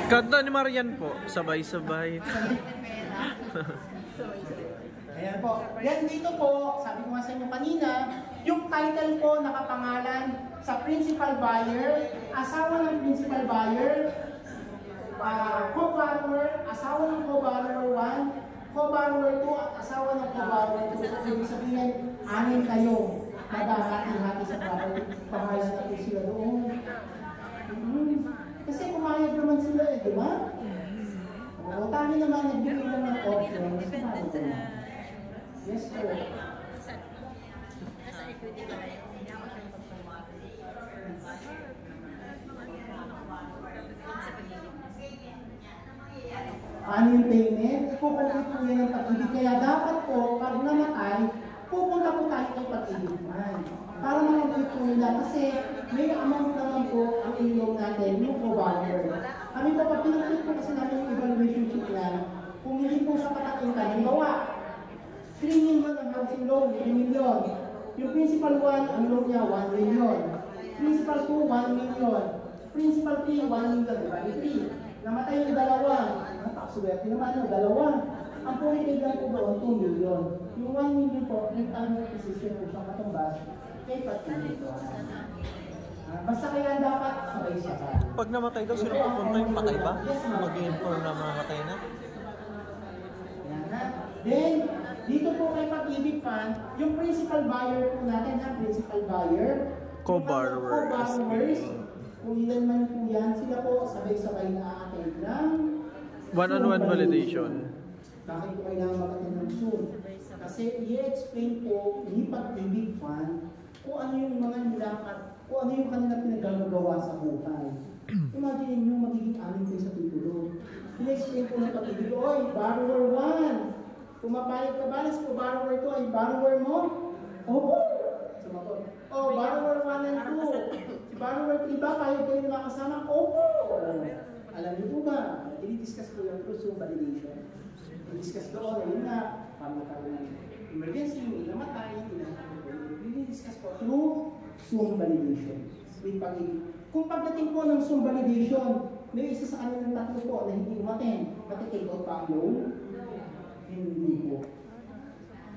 Kanta ni Marian po, sabay-sabay. Ayan po. Yan dito po, sabi ko nga sa inyo kanina, yung title po nakapangalan sa principal buyer, asawa ng principal buyer, co-borrower, asawa ng co-borrower 1, co-borrower 2, asawa ng co-borrower 2. So, ibig sabihin, anin kayo madahati-hati sa property. Pangalan na po sila doon. Kasi pumayag naman sila eh, di ba? O, kami naman, nagbigay naman ng options. Yes, po. Ano yung payment? Ipukulit po yan ng pag-ibig. Kaya dapat po, pag namatay, pupunta po tayo ng pag-ibig man. Para makabulit po nila. Kasi may amount naman po ang ilong natin, yung co-borrower. Kami po, pag pinukulit po kasi natin yung evaluation sheet na, kung hindi po sa patakin ka, halimbawa, 3 million ang housing loan, 3 million. Yung principal 1, ang loan niya, 1 million. Principal 2, 1 million. Principal 3, 1 million. Bali 3. Namatay yung dalawa. Napakasuwerte naman yung dalawa. Ang punitig lang po doon, 2 million. Yung 1 million po, yung anong position po siyang katumbas, kay pati ito. Basta kaya dapat sabay-sabay. Pag namatay daw, sino pupunta yung patay ba? Mag-inform na mamatay na? Then, dito po kay Pag-ibig Fund, yung principal buyer po natin, ang principal buyer, co-borrowers, kung ilan man po yan, sila po sabay-sabay na atin ng one-on-one validation. Bakit po kailangan mag-attend ng Zoom? Kasi i-explain po ni Pag-ibig Fund kung ano yung mga nilakad, kung ano yung kanilang pinagagawa sa buhay. Imagine nyo, magiging amin kayo sa titulo. I-explain po ng Pag-ibig, oy, borrower 1, pumapayag ka ba na si borrower 2 ay borrower mo? Opo. Sumagot. Oh, borrower 1 and 2. Si borrower 3 ba, payag kayo na makasama? Opo. Alam niyo po ba, i-discuss ko yung through Zoom validation. I-discuss doon, ayun nga, para magkaroon ng emergency, may namatay, i-discuss po through Zoom validation. With Pag-ibig. Kung pagdating po ng Zoom validation, may isa sa kanilang tatlo po na hindi umaten, mati-take out pa ang loan? Hindi po.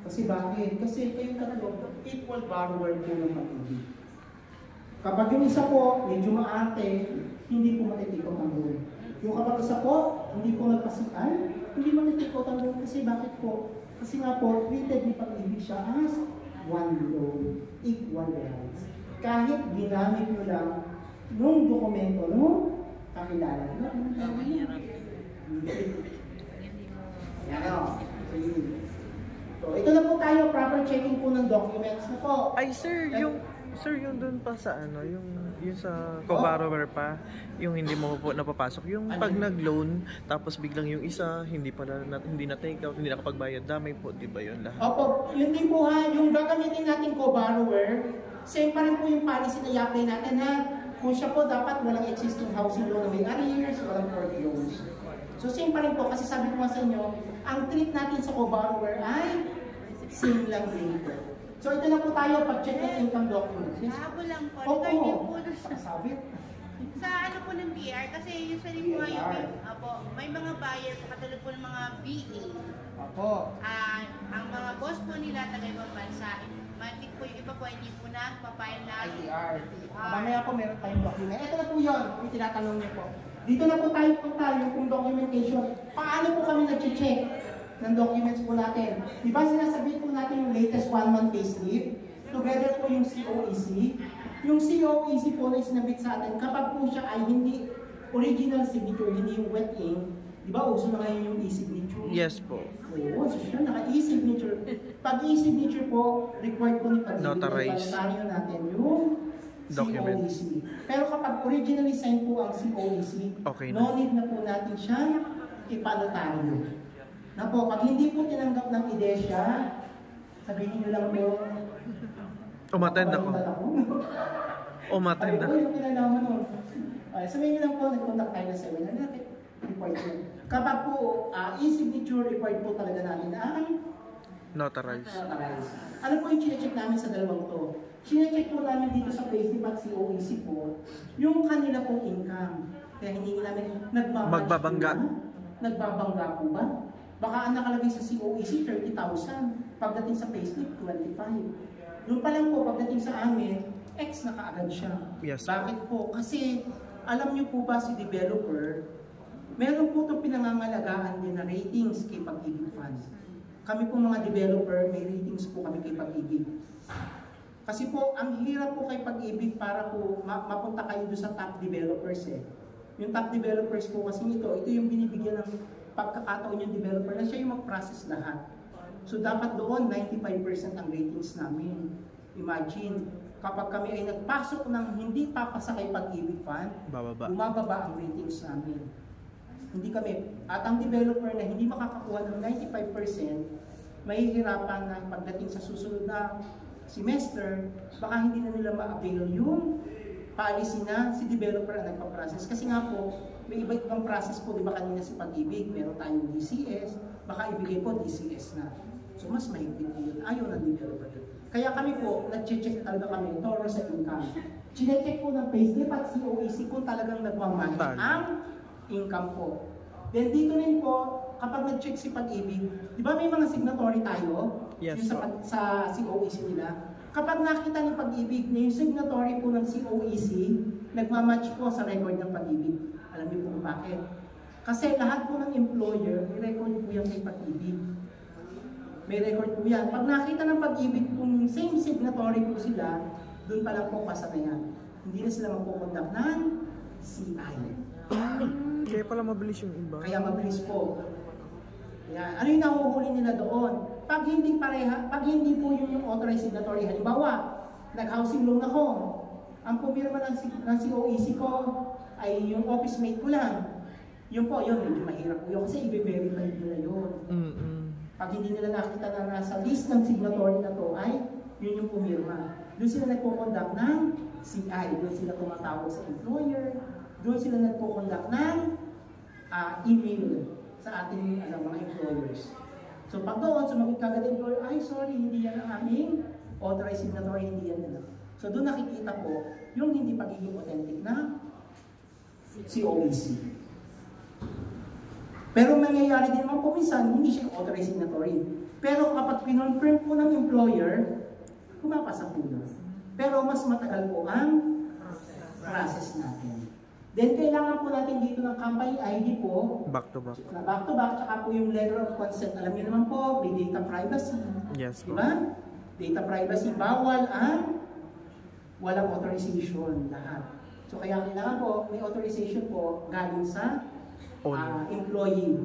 Kasi bakit? Kasi kayong tatlo, equal borrower po ng Pag-ibig. Kapag yung isa po, medyo maarte, hindi po matitikot ang loan. Yung kapag isa po, hindi po nagpasikan, hindi matitikot ang loan. Kasi bakit po? Kasi nga po, treated ni Pag-ibig siya as one loan, equal rights. Kahit ginamit nyo lang nung dokumento, no? Kakilala nyo. Yan o. So, ito na po tayo, proper checking po ng documents na po. Ay sir, yung doon pa sa ano, yung sa co-borrower pa, yung hindi mo po napapasok, yung pag nag-loan, tapos biglang yung isa, hindi na take out, hindi nakapagbayad, damay po, di ba yun lahat? Opo, yun din po ha, yung gagamitin natin co-borrower, same pa rin po yung policy na i-apply natin ha. Kung siya po, dapat walang existing housing loan na may arrears, walang foreclosed. So same pa rin po, kasi sabi ko nga sa inyo, ang treat natin sa co-borrower ay same lang din po. So ito na po tayo, pag-check ng income documents. Yes? Habo lang po. Opo. Regarding po Sabit. sa ano po ng BR, kasi usually po may mga buyer po, katulad po ng mga BA. Opo. Ang mga boss po nila taga ibang bansa, matik po yung iba po hindi po na papayag na ITR. Mamaya po meron tayong document. Ito na po yun, yung tinatanong niyo po. Dito na po tayo kung documentation. Paano po kami nag-check ng documents po natin? Di ba sinasabi po natin yung latest 1-month payslip? Together po yung COEC. Yung COEC po na isinabit sa atin, kapag po siya ay hindi original signature, hindi yung wet ink, di ba uso na ngayon yung e-signature? Yes po. Oo, so siya naka-e-signature. Pag e-signature po, required po ni Notarize. Pag-notaryo natin yung Document. COEC. Pero kapag originally signed po ang COEC, okay no need na po natin siyang ipanotaryo. Na po, pag hindi po tinanggap ng IDESIA, sabihin nyo lang po, Umattend ako. Umattend ako. Ay, yung kinalaman mo. Sabihin nyo lang po, nag-contact tayo sa seminar natin. Required po. Kapag po, e-signature required po talaga natin ang Notarize. Ano po yung chinecheck namin sa dalawang to? Chinecheck po namin dito sa payslip at COEC po, yung kanila pong income. Kaya hindi namin Magbabangga. Nagbabangga po ba? Baka ang nakalagay sa COEC, 30,000. Pagdating sa payslip, 25. Yung pa lang po, pagdating sa amin, X na kaagad siya. Yes. Bakit po? Kasi, alam niyo po ba si developer, meron po itong pinangangalagaan din na ratings kay Pag-ibig Funds. Kami po mga developer, may ratings po kami kay Pag-ibig. Kasi po, ang hirap po kay Pag-ibig para po mapunta kayo doon sa top developers eh. Yung top developers po kasi ito yung binibigyan ng pagkakataon yung developer na siya yung mag-process lahat. So dapat doon, 95% ang ratings namin. Imagine, kapag kami ay nagpasok ng hindi papasa kay Pag-ibig Fund, bumababa ang ratings namin. Hindi kami, at ang developer na hindi makakakuha ng 95%, mahihirapan na pagdating sa susunod na semester, baka hindi na nila ma-avail yung policy na si developer ang nagpa-process. Kasi nga po, may iba-ibang process po, di ba kanina si Pag-ibig, meron tayong DCS, baka ibigay po DCS na. So mas mahigpit po yun, ayaw ng developer yun. Kaya kami po, nag-check talaga kami, toro sa income. Chinecheck po ng payslip at COEC kung talagang nagmamatch ang income po. Then dito rin po, kapag nag-check si Pag-ibig, di ba may mga signatory tayo? Yes, yung sa COEC nila. Kapag nakita ni Pag-ibig na yung signatory po ng COEC, nagmamatch po sa record ng Pag-ibig. Alam niyo po kung bakit? Kasi lahat po ng employer, may record po yan kay Pag-ibig. May record po yan. Pag nakita ng Pag-ibig kung same signatory po sila, doon pa lang po pasa na yan. Hindi na sila magpupundak ng CI. Kaya pala mabilis yung iba. Kaya mabilis po. Yan. Ano yung nahuhuli nila doon? Pag hindi pareha, pag hindi po yun yung authorized signatory, halimbawa, nag-housing loan ako, ang pumirma ng COEC ko ay yung office mate ko lang. Yun po, yun, medyo mahirap po yun kasi i-verify nila yun. Pag hindi nila nakita na nasa list ng signatory na to ay yun yung pumirma. Doon sila nagpo-conduct ng CI, doon sila tumatawag sa employer, doon sila nagpo-conduct ng email sa ating mga employers. So pag doon, sumagot kagad yung employer, ay sorry, hindi yan ang aming authorized signatory, hindi yan nila. So doon nakikita po yung hindi pagiging authentic na COEC. Pero mangyayari din naman po minsan, hindi siya authorized signatory. Pero kapag pinonfirm po ng employer, pumapasa po na. Pero mas matagal po ang process natin. Then kailangan po natin dito ng company ID po. Back to back. Na back to back, tsaka po yung letter of consent. Alam niyo naman po, may data privacy. Yes po. Diba? Data privacy, bawal ang walang authorization lahat. So kaya kailangan po, may authorization po galing sa employee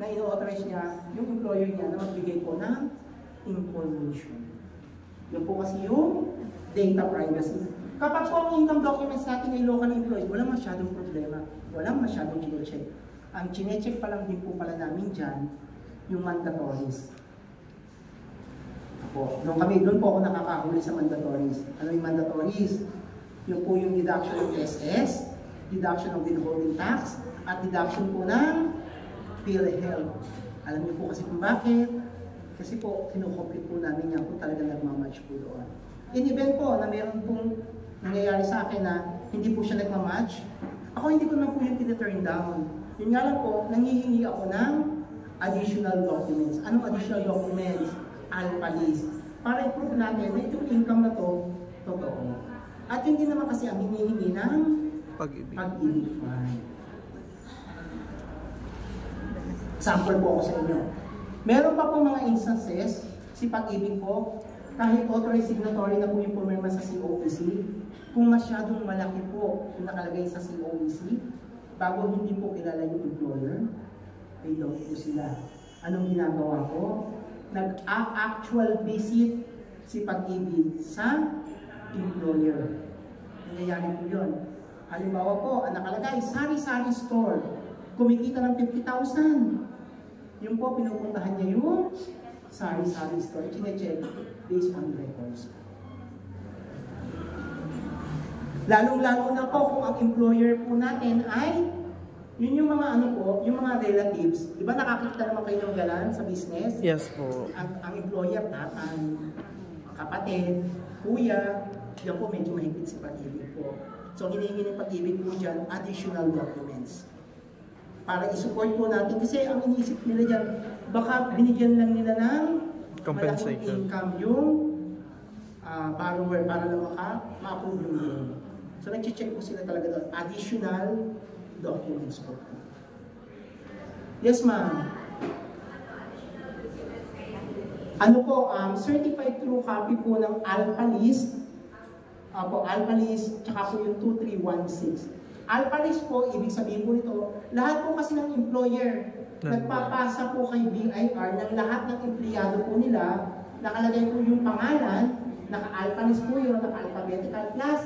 na ino-authorize niya, yung employer niya na magbigay po ng information. Yun po kasi yung data privacy. Kapag po ang income documents natin ay local employee, walang masyadong problema. Walang masyadong chinecheck. Ang chinecheck pa lang din po pala namin dyan, yung mandatories. Doon po ako nakakahuli sa mandatories. Ano yung mandatories? Yung po yung deduction ng SS, deduction ng withholding tax, at deduction po ng PhilHealth. Alam niyo po kasi kung bakit? Kasi po, kinukomplete po namin yan kung talaga nagmamatch po doon. In event po na meron pong nangyayari sa akin na hindi po siya nagmamatch, ako hindi ko naman po yung tina-turn down. Yun nga lang po, nangihingi ako ng additional documents. Anong additional documents? Alpha list. Para i-prove natin na itong income na to, totoo. At hindi naman kasi ang hinihingi ng Pag-ibig Fund. Sample po ako sa inyo. Meron pa po mga instances, si Pag-ibig po, kahit authorized signatory na po yung pumirma sa COEC, kung masyadong malaki po yung nakalagay sa COEC, bago hindi po kilala yung employer, pay down po sila. Anong ginagawa ko? Nag-actual visit si Pag-ibig sa employer. Nangyayari po yun. Halimbawa po, ang nakalagay, sari-sari store, kumikita ng 50,000. Yung po, pinupuntahan niya yung sari-sari store. Chine-check based on records. Lalong-lalo na po kung ang employer po natin ay yun yung mga ano po, yung mga relatives. Di ba nakakita naman kayo ng galan sa business? Yes po. Ang employer, tatay, kapatid, kuya, yan po medyo mahigpit si Pag-ibig po. So hinihingi ng Pag-ibig po dyan, additional documents. Para isupport po natin, kasi ang iniisip nila dyan, baka binigyan lang nila ng malaking income yung borrower para lang ma-approve yung loan. So nag-check po sila talaga doon, additional documents po. Yes, ma'am. Ano po, certified true copy po ng Alpha List, Alpha List, tsaka po yung 2316. Alpha List po, ibig sabihin po nito, lahat po kasi ng employer, nagpapasa po kay BIR ng lahat ng empleyado po nila, nakalagay po yung pangalan, naka-Alpha List po yun, naka-alphabetical plus,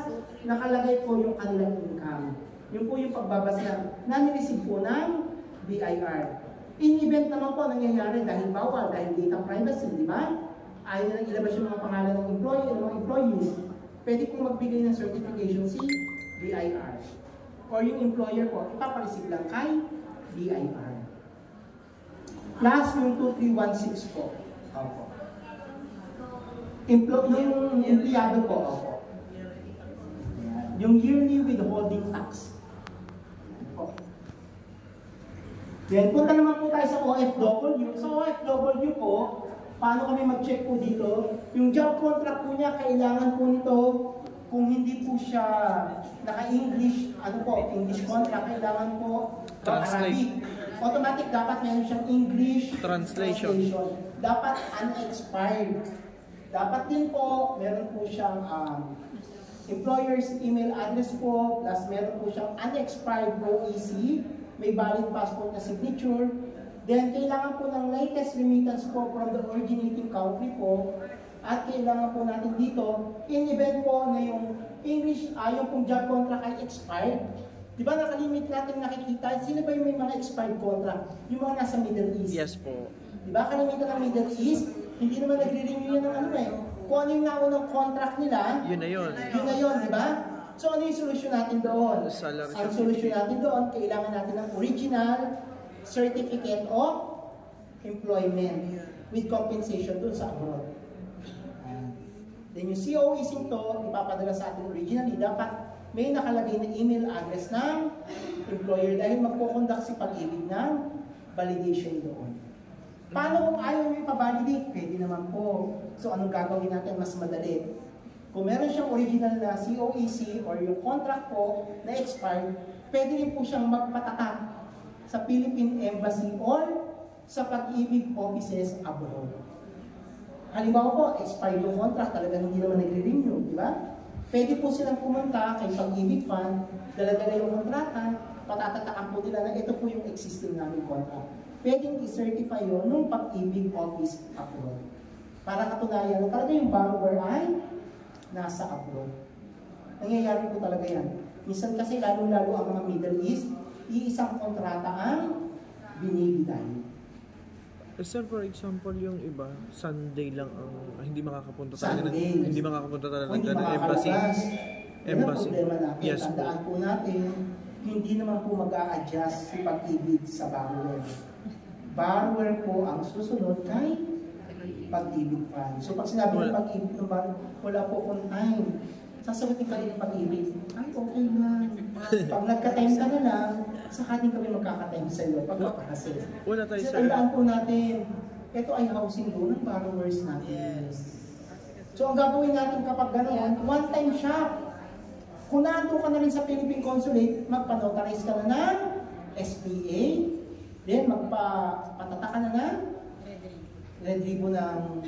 nakalagay po yung kanilang income. Yun po yung pagbabasa na nireceive po ng BIR. In event naman po nangyayari dahil bawal, dahil data privacy, di ba? Ayaw na ilabas yung mga pangalan ng employee, ng mga employees, pwede pong magbigay ng certification si BIR. Or yung employer po, ipapareceive lang kay BIR. Last yung 2316 po. Opo. Yung empleyado po, opo. Yung yearly withholding tax. Opo. Then, punta naman po tayo sa OFW. Sa OFW po, paano kami mag-check po dito? Yung job contract po niya, kailangan po nito, kung hindi po siya naka-English, English contract, kailangan po Arabic. Automatic, dapat meron siyang English translation. Dapat unexpired. Dapat din po, meron po siyang employer's email address po, plus meron po siyang unexpired OEC, may valid passport na signature. Then, kailangan po ng latest remittance po from the originating country po. At kailangan po natin dito, in event po na yung English, yung pong job contract ay expired. Di ba nakalimit natin nakikita, sino ba yung may mga expired contract? Yung mga nasa Middle East. Yes po. Di ba kalimitan ng Middle East, hindi naman nagre-renew yan ng Kung ano yung naunang contract nila, yun na yun. Yun na yun, di ba? So ano yung solusyon natin doon? Ang solusyon natin doon, kailangan natin ng original certificate of employment with compensation doon sa abroad. Then yung COEC to, ipapadala sa atin originally, dapat may nakalagay na email address ng employer dahil magpo-conduct si Pag-ibig ng validation doon. Paano kung ayaw nyo ipabalidate? Pwede naman po. So anong gagawin natin? Mas madali. Kung meron siyang original na COEC or yung contract po na expired, pwede rin po siyang magpatatak sa Philippine Embassy or sa Pag-ibig offices abroad. Halimbawa po, expired yung contract, talagang hindi naman nagre-renew, di ba? Pwede po silang pumunta kay Pag-ibig Fund, dala-dala yung kontrata, patatatakan po nila na ito po yung existing namin contract. Pwedeng i-certify yun ng Pag-ibig office abroad. Para katunayan na talaga yung borrower ay nasa abroad. Nangyayari po talaga yan. Minsan kasi lalo-lalo ang mga Middle East, iisang kontrata ang binibigay. Sir, for example, yung iba, Sunday lang ang hindi makakapunta Sunday. Hindi makakapunta talaga ng embassy. Yan ang problema natin. Yes, tandaan po natin, hindi naman po mag-a-adjust si Pag-ibig sa borrower. Borrower po ang susunod kay Pag-ibig Fund. So pag sinabi ng Pag-ibig ng borrower, wala po kung time. Sasagutin ka rin ng Pag-ibig, ay okay lang. Pag nagka-time ka na lang, saka din kami magkaka-time sa iyo pagpapakasal. Wala tayo, Kasi sir. tandaan po natin, ito ay housing loan ng borrowers natin. So ang gagawin natin kapag gano'n, one-time shop. Kung nandun ka na rin sa Philippine Consulate, magpa-notarize ka na ng SPA, then magpatatak ka na ng red ribbon ng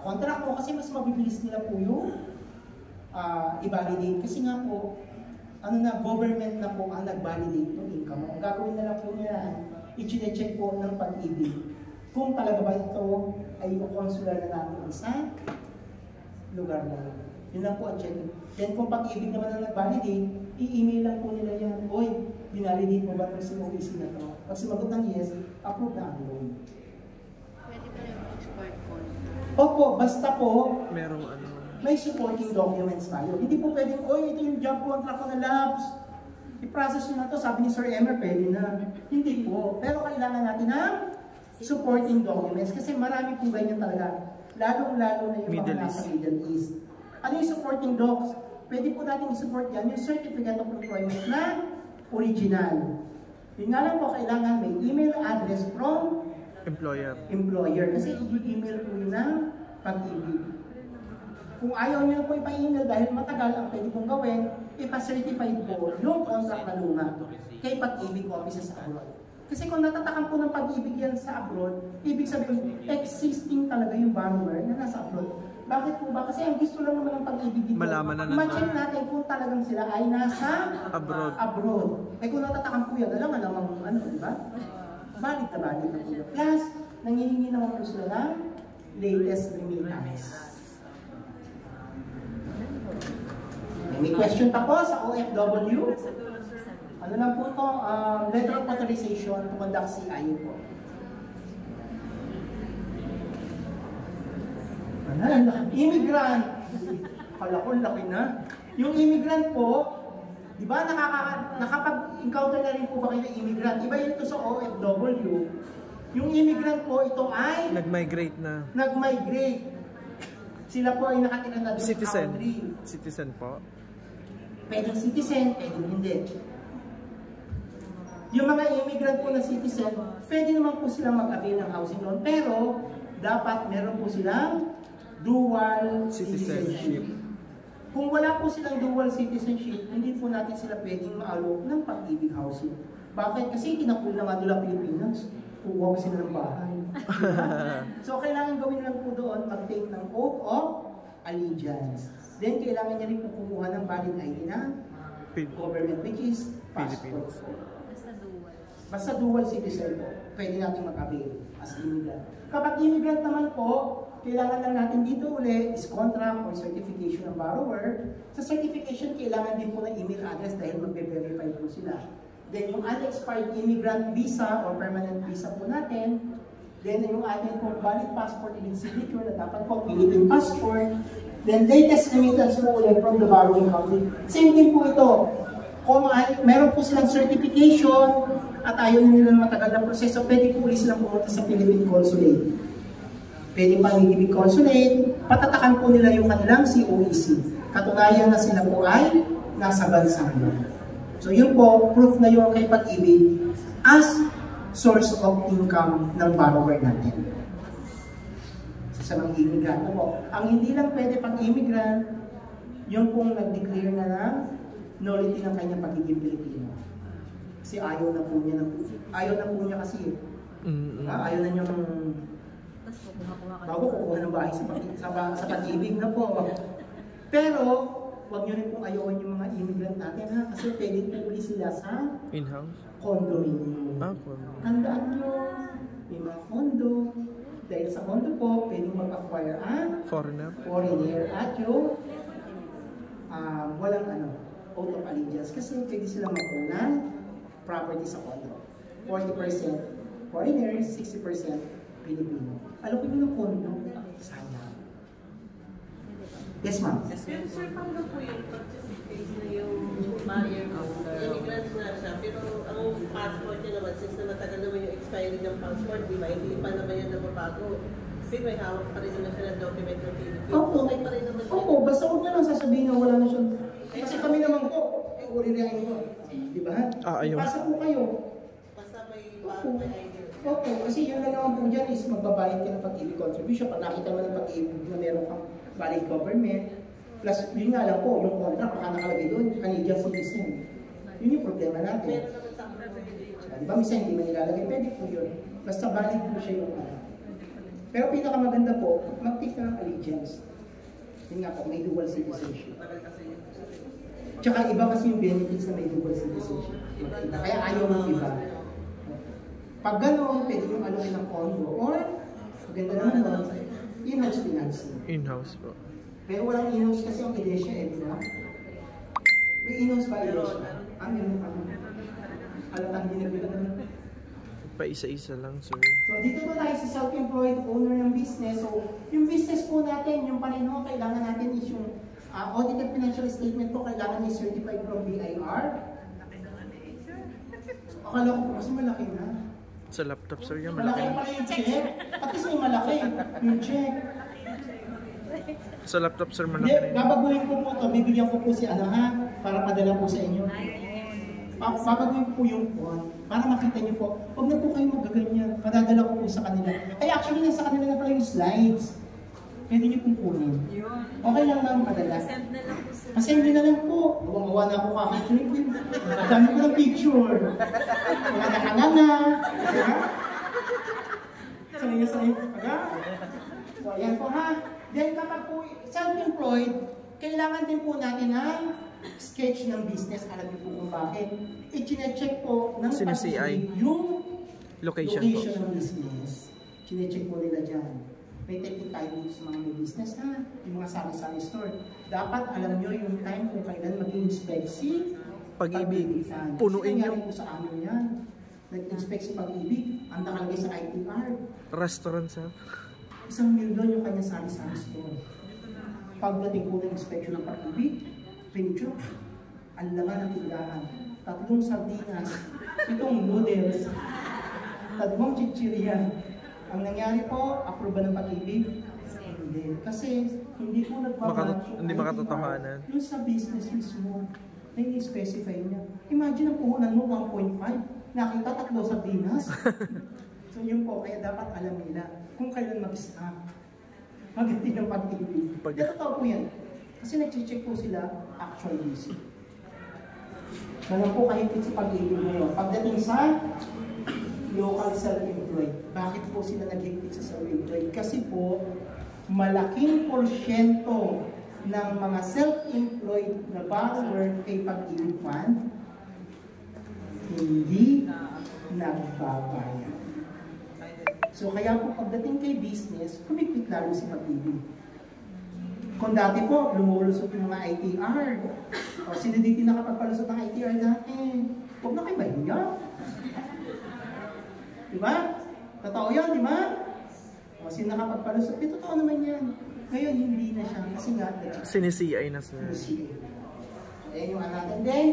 contract mo kasi mas mabibilis nila po yung i-validate. Kasi nga po, government na po ang nag-validate ng income mo. Ang gagawin na lang po nila, i-check po ng Pag-ibig kung talaga ba ito ay consular na natin sa lugar na. Yun lang po ang check. Then kung Pag-ibig naman ang nag-validate, i-email lang po nila yan. Oy, binalidate mo ba itong COEC na ito? Pag sumagot ng yes, approve na ang loan. Pwede ba yung export contract? Opo, basta po, Merong may supporting documents tayo. Hindi po pwedeng, oy, ito yung job contract ko na labs. I-process nyo na to, sabi ni Sir Emer, pwede na. Hindi po. Pero kailangan natin ng supporting documents kasi marami po ganyan talaga. Lalong-lalo na yung mga nasa Middle East. Ano yung supporting docs? pwede po natin i-support yan yung Certificate of Employment na original. Yun nga lang po, kailangan may email address from employer. Kasi i-email po yun ng Pag-ibig. Kung ayaw nyo po ipa-email dahil matagal, ang pwede pong gawin, ipa-certified po yung contract na luma kay Pag-ibig offices abroad. Kasi kung natatakan po ng Pag-ibig yan sa abroad, ibig sabihin, existing talaga yung borrower na nasa abroad. Bakit po ba? Kasi ang gusto lang naman ng Pag-ibig dito, ma-check natin kung talagang sila ay nasa abroad. Eh kung natatakan po yan, alam nga namang ano, di ba? Valid na po. Plus, nangihingi naman po sila ng latest remittance. May question pa po sa OFW. Ano lang po ito? Letter of authorization to conduct CIU po. Immigrant. Kala ko laki na. Yung immigrant po, di ba nakapag-encounter na rin po ba kayo ng immigrant? Iba yun ito sa OFW. Yung immigrant po, ito ay nag-migrate na. Nag-migrate. Sila po ay nakatira na doon sa country. Citizen po? Pwedeng citizen, pwedeng hindi. Yung mga immigrant po na citizen, pwede naman po silang mag-avail ng housing loan, pero dapat meron po silang dual citizenship. Kung wala po silang dual citizenship, hindi po natin sila pwedeng ma-alok ng Pag-ibig housing. Bakit? Kasi kinakul na nga nila Pilipinas. Kukuha pa sila ng bahay. So, kailangan gawin lang po doon, mag-take ng oath of allegiance. Then, kailangan niya rin po kumuha ng valid ID na government, which is passport. Basta dual citizen po, pwede natin mag-avail as immigrant. Kapag immigrant naman po, kailangan lang natin dito uli is contract or certification ng borrower. Sa certification, kailangan din po ng email address dahil magbe-verify po sila. Then yung unexpired immigrant visa or permanent visa po natin. Then yung ating po valid passport with signature na dapat po Philippine passport. Then latest remittance po ulit from the borrowing country. Same thing po ito. Kung meron po silang certification at ayaw nila ng matagal na proseso, pwede po ulit silang pumunta sa Philippine Consulate. Pwede Pag-ibig Consulate, patatakan po nila yung kanilang COEC. Katunayan na sila po ay nasa bansa nila. So yun po, proof na yung kay Pag-ibig as source of income ng borrower natin. So, sa mga immigrant po. Ang hindi lang pwede pang immigrant, yung pong nag-declare na ng nullity ng kanyang pagiging Pilipino. Kasi ayaw na po niya kasi. Ayaw na niyang bago kukuha ng bahay sa Pag-ibig na po. Pero, huwag niyo rin pong ayawan yung mga immigrant natin ha, kasi pwede po uli sila sa in-house condominium. Tandaan nyo, may mga condo. Dahil sa condo po, pwede mag-acquire ang foreigner at yung walang oath of allegiance. Kasi pwede silang mag-own ng property sa condo. 40% foreigner, 60% Pilipino. Alam ko yun ng condo, sayang. Yes, ma'am. Sir, paano po yung purchase case na yung buyer mo? Immigrant na siya, pero ang passport niya naman, since na matagal naman yung expiry ng passport, di ba? Hindi pa naman yan nababago. Kasi may hawak pa rin naman siya ng document ng Philippines. Okay pa rin naman siya. Opo, basta huwag na lang sasabihin na wala na siya. Kasi kami naman po, uri rin mo. Di ba? Pasa po kayo. Basta may ID. Opo, kasi yun lang naman po dyan is magbabayad ka ng Pag-ibig contribution. Pag nakita mo ng Pag-ibig na meron kang valid government, plus yun nga lang po, yung contract, baka nakalagay doon, Canadian citizen. Yun yung problema natin. Meron naman sa akin. Di ba, minsan hindi man nilalagay, pwede po yun. Basta valid po siya yung Pero pinakamaganda po, mag-take ka ng allegiance. Yun nga po, may dual citizenship. Tsaka iba kasi yung benefits na may dual citizenship. Kaya ayaw ng iba. Pag gano'n, pwede yung alukin ng condo. Or, maganda naman ba? In-house financing. In-house po. Pero walang in-house kasi ang Ilesya di ba? May in-house ba Ilesya? Meron kami. Alatang ginagawa naman. Pa-isa-isa lang, sir. So, dito po tayo sa self-employed owner ng business. So, yung business po natin, yung pareho, kailangan natin is yung audited financial statement po, kailangan is certified from BIR. Akala ko po kasi malaki na. Sa laptop, sir, yung malaki malaki. Malaki pa yung check. At least may malaki yung check. Sa laptop, sir, Hindi, malaki rin. babaguhin ko po ito. Bibigyan ko po si ano ha, para padala po sa inyo. Babaguhin ko po yung font para makita niyo po. Huwag na po kayo magaganyan. Padadala ko po sa kanila. Ay, actually, nasa kanila na pala yung slides. Pwede niyo pong kunin. Okay lang lang padala. Send na lang po sir. Pasend na lang po. Huwag na ako kakaklik. Ang dami ko ng picture. Mga nakanganga. Diba? Sanay. So, ayan po ha. Then kapag po self-employed, kailangan din po natin ang sketch ng business. Alam niyo po kung bakit. I-check po ng Sine-CI. yung Location location po. ng business. Chine-check po nila dyan. May technique tayo dito sa mga may business na, yung mga sari-sari store. Dapat alam nyo yung time kung kailan mag-inspect si Pag-ibig. Fan. Punuin Kasi nyo. nangyari po sa amin yan. Nag-inspect si Pag-ibig, ang nakalagay sa ITR. Restaurant, sir. 1 million yung kanyang sari-sari store. Pagdating po ng inspection ng Pag-ibig, picture, ang laman ng tindahan. 3 sardinas, 7 noodles, 3 chichirya. Ang nangyari po, approve ba ng Pag-ibig? Hindi. Kasi hindi po nagbabatch Hindi makatotohanan. yung sa business mismo. Na i-specify niya. Imagine ang puhunan mo 1.5. Nakita 3 sardinas. So yun po, kaya dapat alam nila kung kailan mag-stop. Maganda ng Pag-ibig. Kaya totoo po yan. Kasi nag-check po sila actual busy. Ganun po kahigpit si Pag-ibig ngayon. Pagdating sa local self-employed. Bakit po sila naghigpit sa self-employed? Kasi po, malaking porsyento ng mga self-employed na borrower kay Pag-ibig Fund hindi nagbabayad. So kaya po pagdating kay business, humigpit lalo si Pag-ibig. Kung dati po, lumulusot yung mga ITR. O sino dito nakapagpalusot ng ITR dati? Huwag na kayo mahiya. Diba? Totoo yan, di ba? O sino nakapagpalusot? Totoo naman yan. Ngayon, hindi na siya. Kasi nga, Sine-CI na, sir. ayan yung natin. Then,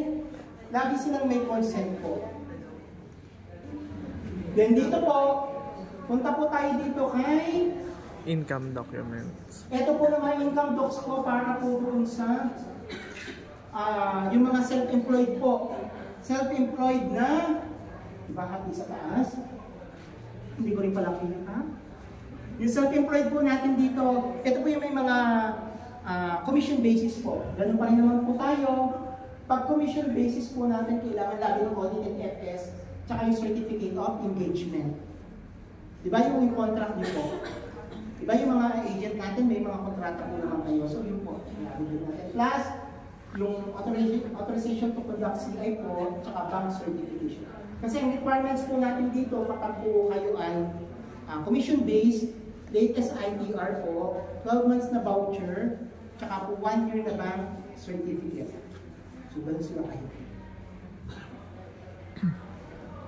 lagi silang may consent po. Then dito po, punta po tayo dito kay Income documents. ito po naman income docs po para po doon sa yung mga self-employed po. Self-employed na, diba hati sa taas? Hindi ko rin pala kita. Yung self-employed po natin dito, ito po yung may mga commission basis po. Ganun pa rin naman po tayo. Pag commission basis po natin, kailangan lagi ng audited FS, tsaka yung certificate of engagement. Diba yung contract niyo po? Diba yung mga agent natin, may mga kontrata po naman kayo. So yun po, natin. Plus, yung authorization to conduct CI po, tsaka bank certification. Kasi ang requirements po natin dito, kapag po kayo ay commission-based, latest ITR po, 12 months na voucher, tsaka po 1 year na bank certificate. So, ganun sila kayo.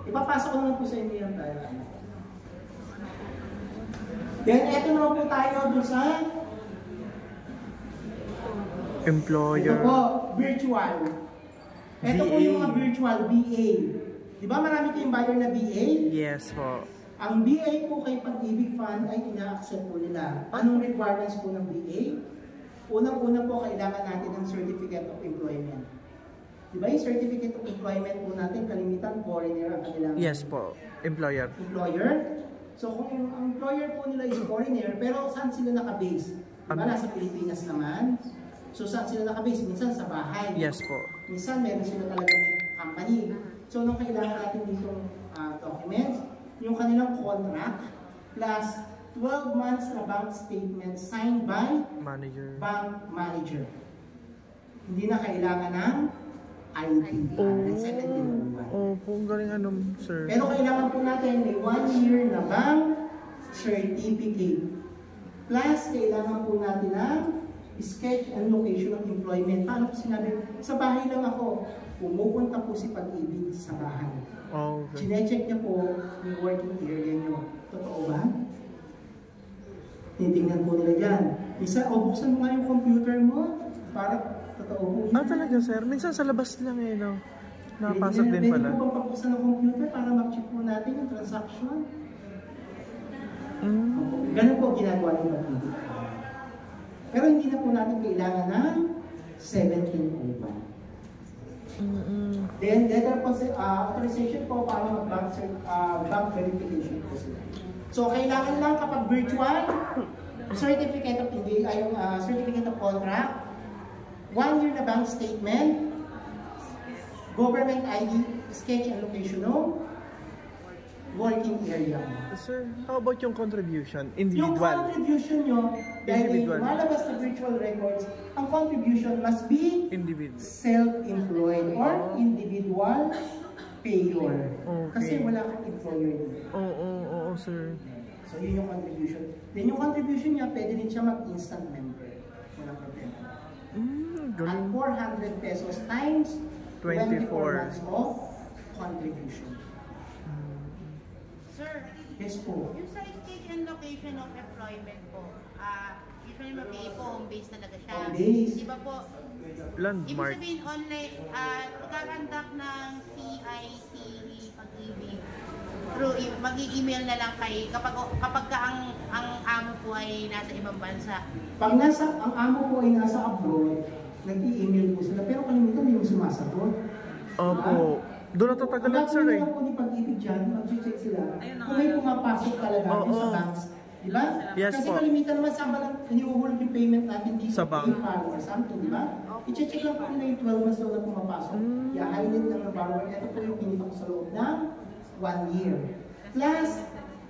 Ipapasok ko naman po sa inyo yan tayo. Then, eto naman po tayo dun sa Employer. ito po, virtual. Ito po yung mga virtual, BA. Di ba marami kayong buyer na BA? Yes po. Ang BA po kay Pag-ibig Fund ay ina-accept po nila. Anong requirements po ng BA? Unang-una po, kailangan natin ng Certificate of Employment. Di ba yung Certificate of Employment po natin, kalimitan foreigner ang kanilang Yes po. Employer. employer. So kung yung employer po nila is foreigner, pero saan sila nakabase? Di ba nasa Pilipinas naman? So saan sila nakabase? Minsan sa bahay. Yes po. Minsan meron sila talagang company. So nung kailangan natin ditong documents, yung kanilang contract plus 12 months na bank statement signed by Manager. bank manager. Hindi na kailangan ng ITR. 1701. Oh, po, galing ano, sir. Pero kailangan po natin may 1 year na bank certificate. Plus, kailangan po natin ng sketch and location of employment. Paano po sinabi? Sa bahay lang ako. Pumupunta po si Pag-ibig sa bahay. Oh, okay. Sinecheck niya po yung working area niyo. Totoo ba? Titingnan po nila dyan. Isa, buksan mo nga yung computer mo para totoo po yun. Talaga, sir? Minsan sa labas lang eh, no? Nakapasok din pala. Pwede po bang pabuksan ng computer para mag-check po natin yung transaction? Ganun po ginagawa ng Pag-ibig. Pero hindi na po natin kailangan ng 1701. Then, letter po authorization po para bank verification po sila. So, kailangan lang kapag virtual, certificate of certificate of contract, 1 year na bank statement, government ID, sketch and location of working area. Sir, how about yung contribution? Yung Individual? contribution nyo, dahil Individual. malabas na virtual records, ang contribution must be Individual. self-employed or individual payer. Okay. Kasi wala kang employer dito. Oo, sir. So, yun yung contribution. Then, yung contribution niya, pwede din siya mag-instant member. Walang problema. At Galing. 400 pesos times 24 months 24. of contribution. Sir, Yes po. yung sa stage and location of employment po, usually mabigay po home base talaga siya. Home base. Di ba po? Ibig Landmark. sabihin online, pagkakandak ng CIC pag-ibig, mag-i-email na lang kay kapag ka ang amo po ay nasa ibang bansa. Pag ang amo po ay nasa abroad, nag-i-email po sila, pero kalimitan hindi mo sumasagot. Opo. Doon natatagalan, sir eh. Ang po ni pag-ibig dyan, mag-check sila kung may pumapasok talaga Oo. sa banks. Di ba? Yes Kasi po. kalimitan naman sa lang iniuhulog yung payment natin dito Sa bank. PayPal or something, di ba? I-check lang po nila yung 12 months daw na pumapasok. I-highlight lang ng borrower. Ito po yung pinita ko sa loob ng 1 year. Plus,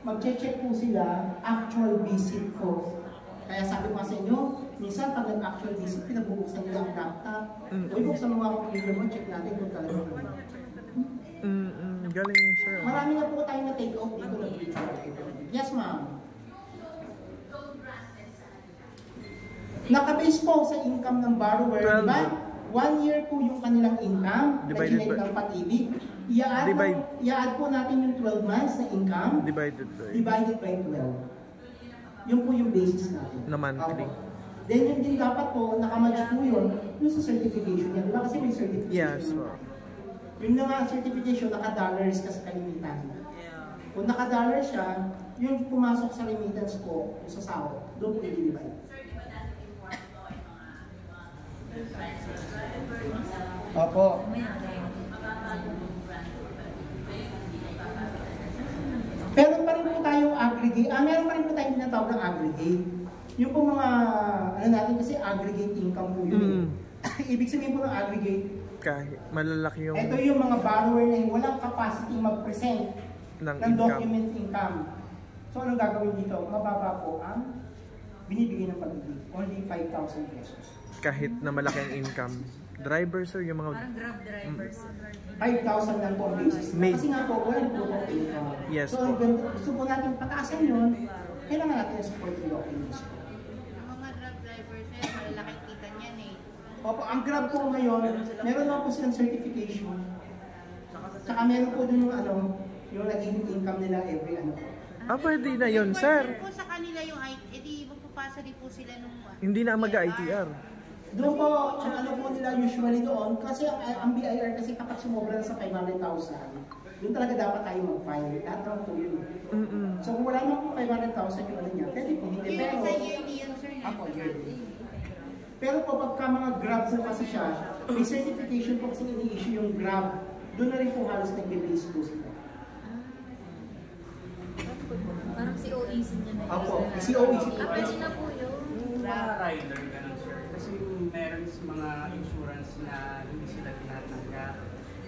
mag-check po sila actual visit ko. Kaya sabi ko nga sa inyo, minsan pag nag-actual visit, pinabubuksan nila ang laptop. O ibuksan mo nga computer mo, check natin kung talaga naman. Galing, sir. Marami na po tayo na take out dito ng virtual. Yes, ma'am. Nakabase po sa income ng borrower, di 12. ba? 1 year po yung kanilang income, Divided na by- ng pag-ibig. I-add po natin yung 12 months na income, Divided by. divided by 12. Yun po yung basis natin. Na monthly. Opo. Then yun din dapat po, nakamatch po yun sa certification niya. Di ba? Kasi may certification. Yes, po. Yung nga certification, naka-dollars ka sa kalimitan. Kung naka-dollar siya, yung pumasok sa remittance ko, yung sa sahod, doon po i-divide. Opo. Meron pa rin po tayong aggregate. Meron pa rin po tayong tinatawag ng aggregate. Yung po mga, ano natin kasi aggregate income po yun. Ibig sabihin po ng aggregate, Kahit malalaki yung ito yung mga borrower na walang capacity mag-present ng ng income. document income. So anong gagawin dito? Mababa po ang binibigay ng pag-ibig. Only 5,000 pesos. Kahit na malaki ang income. Driver, sir, yung mga... Parang grab drivers. 5,000 lang po ang basis. May- Kasi nga po, walang po ang income. Yes So po. gusto po natin pataasan yun, kailangan natin yung support ng documents. Yung mga drug drivers, sir, malalaking kita niyan eh. Opo, ang Grab po ngayon, meron lang po silang certification. Saka meron po dun yung naging income nila every ano po. Pwede na yun, sir. Po sa kanila yung edi magpapasa din po sila nung Hindi na mag-ITR. Doon po, ang ano po nila usually doon, kasi ang BIR kasi kapag sumobra na sa 500,000, doon talaga dapat tayo mag-file. Lahat naman po yun. So kung wala naman po 500,000 yung ano niya, pwede po hindi. Yung Pero, sa yearly yun, sir. ako, yearly. Pero po pagka mga Grab po kasi siya, may certification po kasi ini-issue yung Grab, doon na rin po halos nag-base po sila. Parang si OEC niya na. Opo, si OEC. Pwede na po yun. Yung mga rider, ganun sir. Kasi meron mga insurance na hindi sila tinatanggap.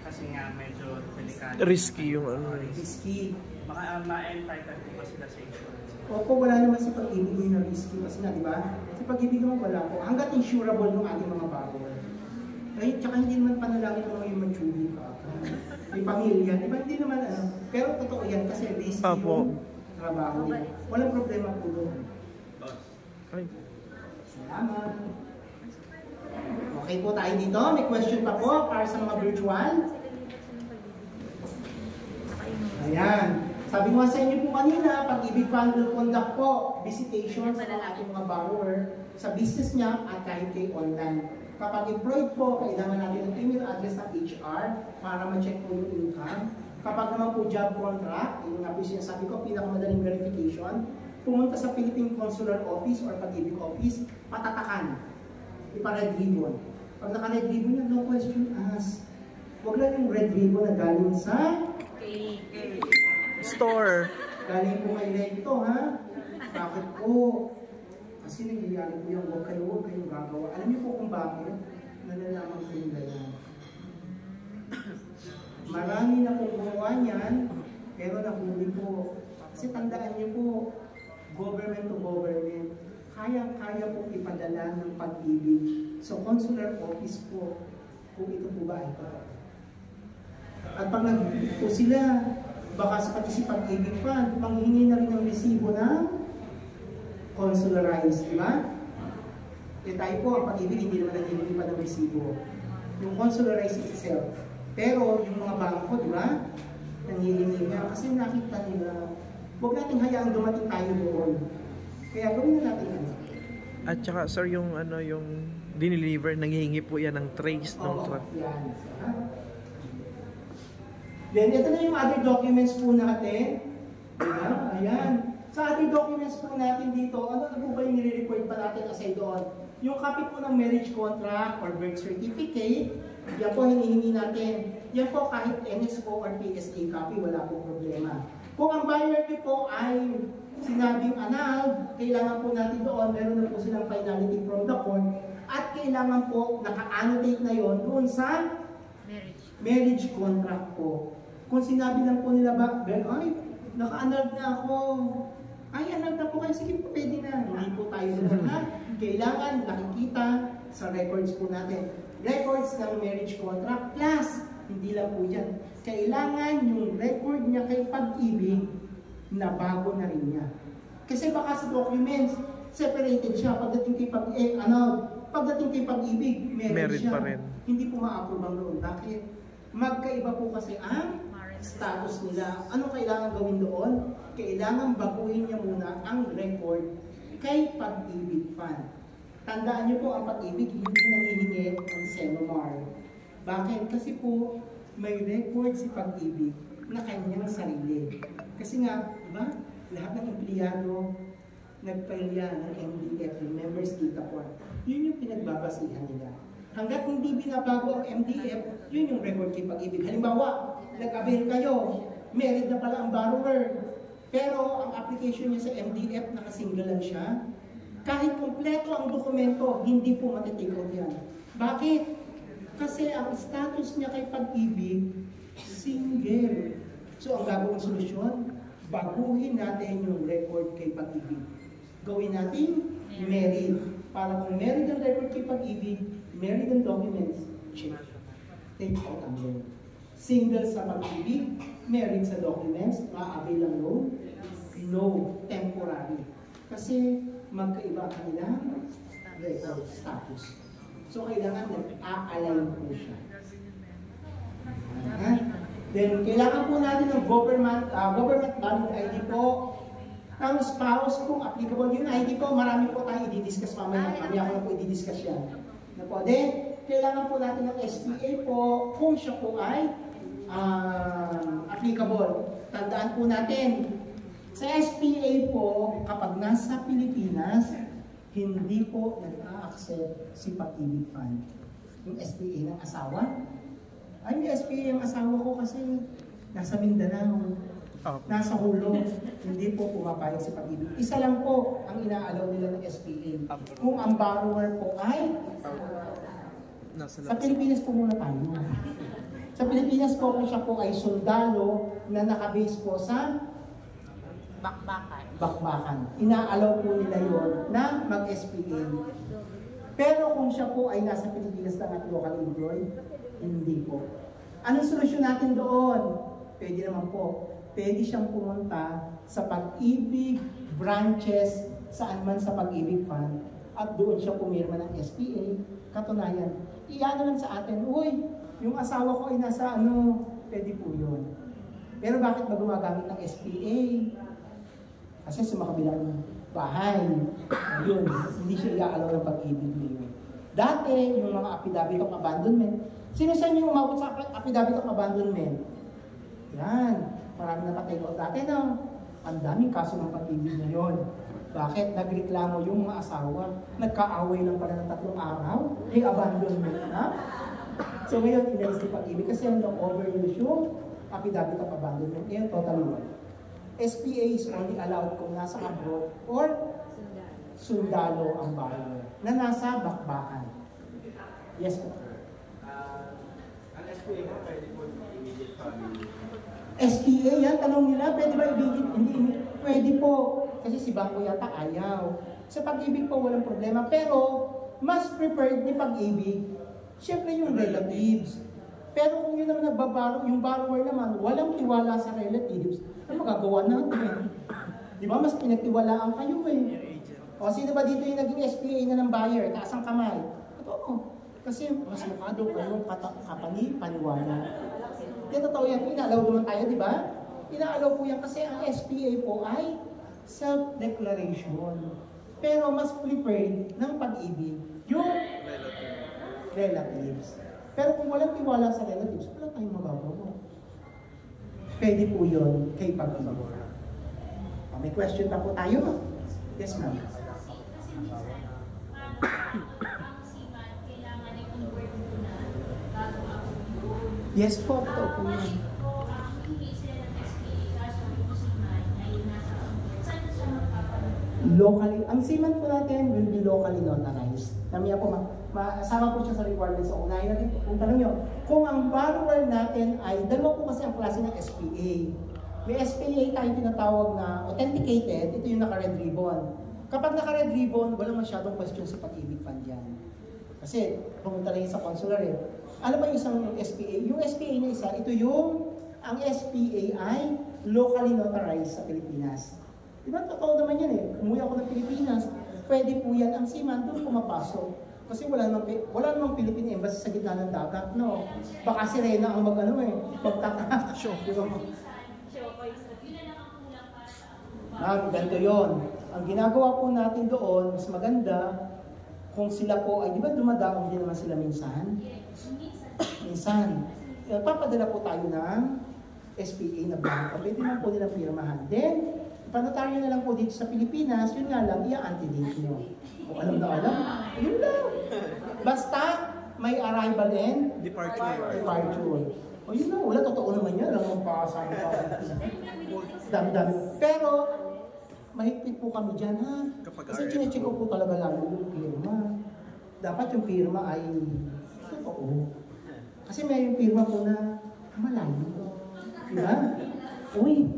Kasi nga medyo delikado. Risky yung ano. Risky. Baka ma-entitled po ba sila sa insurance? Opo, wala naman si pag-ibig na risky kasi nga, di ba? Si pag-ibig naman wala po. Hanggat insurable ng ating mga borrower. Right? Tsaka hindi naman panalangin ng mga yung maturity pa. May pamilya, di ba? Hindi naman ano. Pero totoo yan kasi risky Opo. yung trabaho nila. Walang problema po doon. Ay. Salamat. Okay po tayo dito. May question pa po para sa mga virtual. Ayan. Sabi ko nga sa inyo po kanina, Pag-ibig Fund will conduct po visitation sa ating mga borrower sa business niya at kahit kay online. Kapag employed po, kailangan natin ng email address ng HR para ma-check po yung income. Kapag naman po job contract, yun nga po sinasabi ko, pinakamadaling verification, pumunta sa Philippine Consular Office or Pag-ibig Office, patatakan. Ipa-red ribbon. Pag naka-red ribbon yan, no question asked. Huwag lang yung red ribbon na galing sa Store. galing po kay Recto, ha? Bakit po? Kasi nangyayari po yung huwag kayong gagawa. Alam niyo po kung bakit? Nalalaman po yung dayan. Marami na pong gumawa niyan, pero nahuli po. Kasi tandaan niyo po, government to government, kaya po ipadala ng Pag-ibig. So, consular office po, kung ito po ba ito. At pag nagpo sila, baka sa pati si Pag-ibig Fund, manghingi na rin ng resibo na consularized, di ba? E tayo po, ang Pag-ibig hindi naman naghihingi pa ng resibo. Yung consularized itself. Pero yung mga bangko, di ba? Nanghihingi nga kasi nakita nila, huwag natin hayaang dumating tayo doon. Kaya gawin na natin yan. At saka sir, yung ano, yung dineliver, nanghihingi po yan ng trace ng truck. Yan. Then, ito na yung other documents po natin. Diba? Ayan. Sa other documents po natin dito, ano po ba yung nire-record pa natin aside doon? Yung copy po ng marriage contract or birth certificate, yan po hinihingi natin. Yan po kahit NSO or PSA copy, wala pong problema. Kung ang buyer niyo po ay sinabing annulled, kailangan po natin doon, meron na po silang finality from the court, at kailangan po naka-annotate na yon doon sa marriage contract po. Kung sinabi lang po nila ba, ay, naka-annulled na ako. Ay, annulled na po kayo. Sige po, pwede na. Hindi po tayo doon na. Kailangan nakikita sa records po natin. Records ng marriage contract plus, hindi lang po yan. Kailangan yung record niya kay Pag-ibig na bago na rin niya. Kasi baka sa documents, separated siya. Pagdating kay pagdating kay Pag-ibig, married siya. Pa rin. Hindi po ma-approve ang loan. Bakit? Magkaiba po kasi ang status nila. Ano kailangan gawin doon? Kailangan baguhin niya muna ang record kay Pag-ibig Fund. Tandaan niyo po, ang Pag-ibig hindi nangihingi ng Senomar. Bakit? Kasi po, may record si Pag-ibig na kanyang sarili. Kasi nga, diba? Lahat ng empleyado nag-file yan ng MDF, yung Members Data Form. Yun yung pinagbabasihan nila. Hanggat hindi binabago ang MDF, yun yung record kay Pag-ibig. Halimbawa, nag-avail kayo, married na pala ang borrower, pero ang application niya sa MDF, nakasingle lang siya. Kahit kumpleto ang dokumento, hindi po matitake out yan. Bakit? Kasi ang status niya kay Pag-ibig, single. So, ang gagawin solusyon, baguhin natin yung record kay Pag-ibig. Gawin natin married. Para kung married ang record kay Pag-ibig, married ang documents, check. Take out ang loan. Single sa Pag-ibig, married sa documents, ma-avail ang loan? No, temporary. Kasi magkaiba ang kanilang record status. So, kailangan nag-a-align po siya. Then, kailangan po natin ng government valid ID po. Ang spouse, kung applicable yung ID po, marami po tayo i-discuss mamaya. Mamaya ko na po i-discuss yan. Then, kailangan po natin ng SPA po kung siya po ay applicable. Tandaan po natin, sa SPA po, kapag nasa Pilipinas, hindi po nag-a-accept si Pag-ibig Fund. Yung SPA ng asawa. Ay, yung SPA yung asawa ko kasi nasa Mindanao. Nasa Hulog, hindi po pumapayag si Pag-ibig. Isa lang po ang inaalaw nila ng SPA. Kung ang borrower po ay sa Pilipinas po muna tayo. Sa Pilipinas po kung siya po ay sundalo na nakabase po sa bakbakan. Inaalaw po nila yon na mag-SPA. Pero kung siya po ay nasa Pilipinas lang at local employed, hindi po. Anong solusyon natin doon? Pwede naman po. Pwede siyang pumunta sa Pag-ibig branches saan man sa Pag-ibig Fund at doon siya pumirma ng SPA. Katunayan, iano lang sa atin, uy, yung asawa ko ay nasa pwede po yun. Pero bakit ba gumagamit ng SPA? Kasi sa makabilang bahay, yun, hindi siya iaalaw ng Pag-ibig ngayon. Dati, yung mga affidavit of abandonment, sino sa inyo umabot sa affidavit of abandonment? Yan, marami na pa-take out dati, no? Ang daming kaso ng pag-ibig ngayon. Bakit? Nagreklamo yung mga asawa. Nagkaaway lang pala ng 3 araw. May abandonment na. So ngayon, inalis ni pag-ibig kasi yung overuse yung affidavit of abandonment. Ngayon, totally wala. SPA is only allowed kung nasa abroad or sundalo ang buyer na nasa bakbakan. Yes po. Ang SPA mo, pwede po immediate family. SPA yan, tanong nila, pwede ba ibigin? Hindi, pwede po. Kasi si Bangko yata ayaw. Sa pag-ibig po, walang problema. Pero, mas preferred ni pag-ibig, syempre yung relatives. Pero kung yun naman nagbabaro, yung borrower naman, walang tiwala sa relatives, ano magagawa natin? Di ba? Mas pinagtiwalaan kayo eh. O sino ba dito yung naging SPA na ng buyer? Taas ang kamay. Totoo. Kasi mas mukha daw kayo paniwala. Kaya totoo yan, inaalaw naman tayo, di ba? Inaalaw po yan kasi ang SPA po ay self-declaration. Pero mas preferred ng pag-ibig yung relatives. Pero kung walang tiwala sa relatives, wala tayong magagawa. Pwede po yun kay pag-ibig. May question pa po tayo? Yes, ma'am. Yes po, totoo po yun. Locally, ang seaman po natin will be locally notarized. Namaya po, masama po siya sa requirements. So, unahin natin, kung tanong nyo, kung ang borrower natin ay, dalawa po kasi ang klase ng SPA. May SPA tayo tinatawag na authenticated, ito yung naka-red ribbon. Kapag naka-red ribbon, walang masyadong question sa pag-ibig fund yan. Kasi, pumunta lang sa consular eh. Ano ba yung isang SPA? Yung SPA na isa, ito yung, ang SPA ay locally notarized sa Pilipinas. Diba, totoo naman yan eh. Umuwi ako ng Pilipinas, pwede po yan ang seaman, doon pumapasok. Kasi wala namang Philippine Embassy sa gitna ng dagat, no? Baka sirena ang mag-ano eh, magtaka-show. Ganito yun. Ang ginagawa po natin doon, mas maganda, kung sila po ay, di ba dumadaong din naman sila minsan? Minsan. Papadala po tayo ng SPA na bangko. Pwede naman po nilang pirmahan. Then, panotaryo na lang po dito sa Pilipinas, yun nga lang, i-antidate nyo. Kung alam na alam, yun lang. Basta, may arrival and departure. O yun lang, wala, totoo naman yan. Alam mo pa, saan pa. Dami-dami. Pero, mahigpit po kami dyan, ha? Kasi chinecheck ko po talaga lalo yung pirma. Dapat yung pirma ay totoo. Kasi may yung pirma po na malayo. Diba? Uy,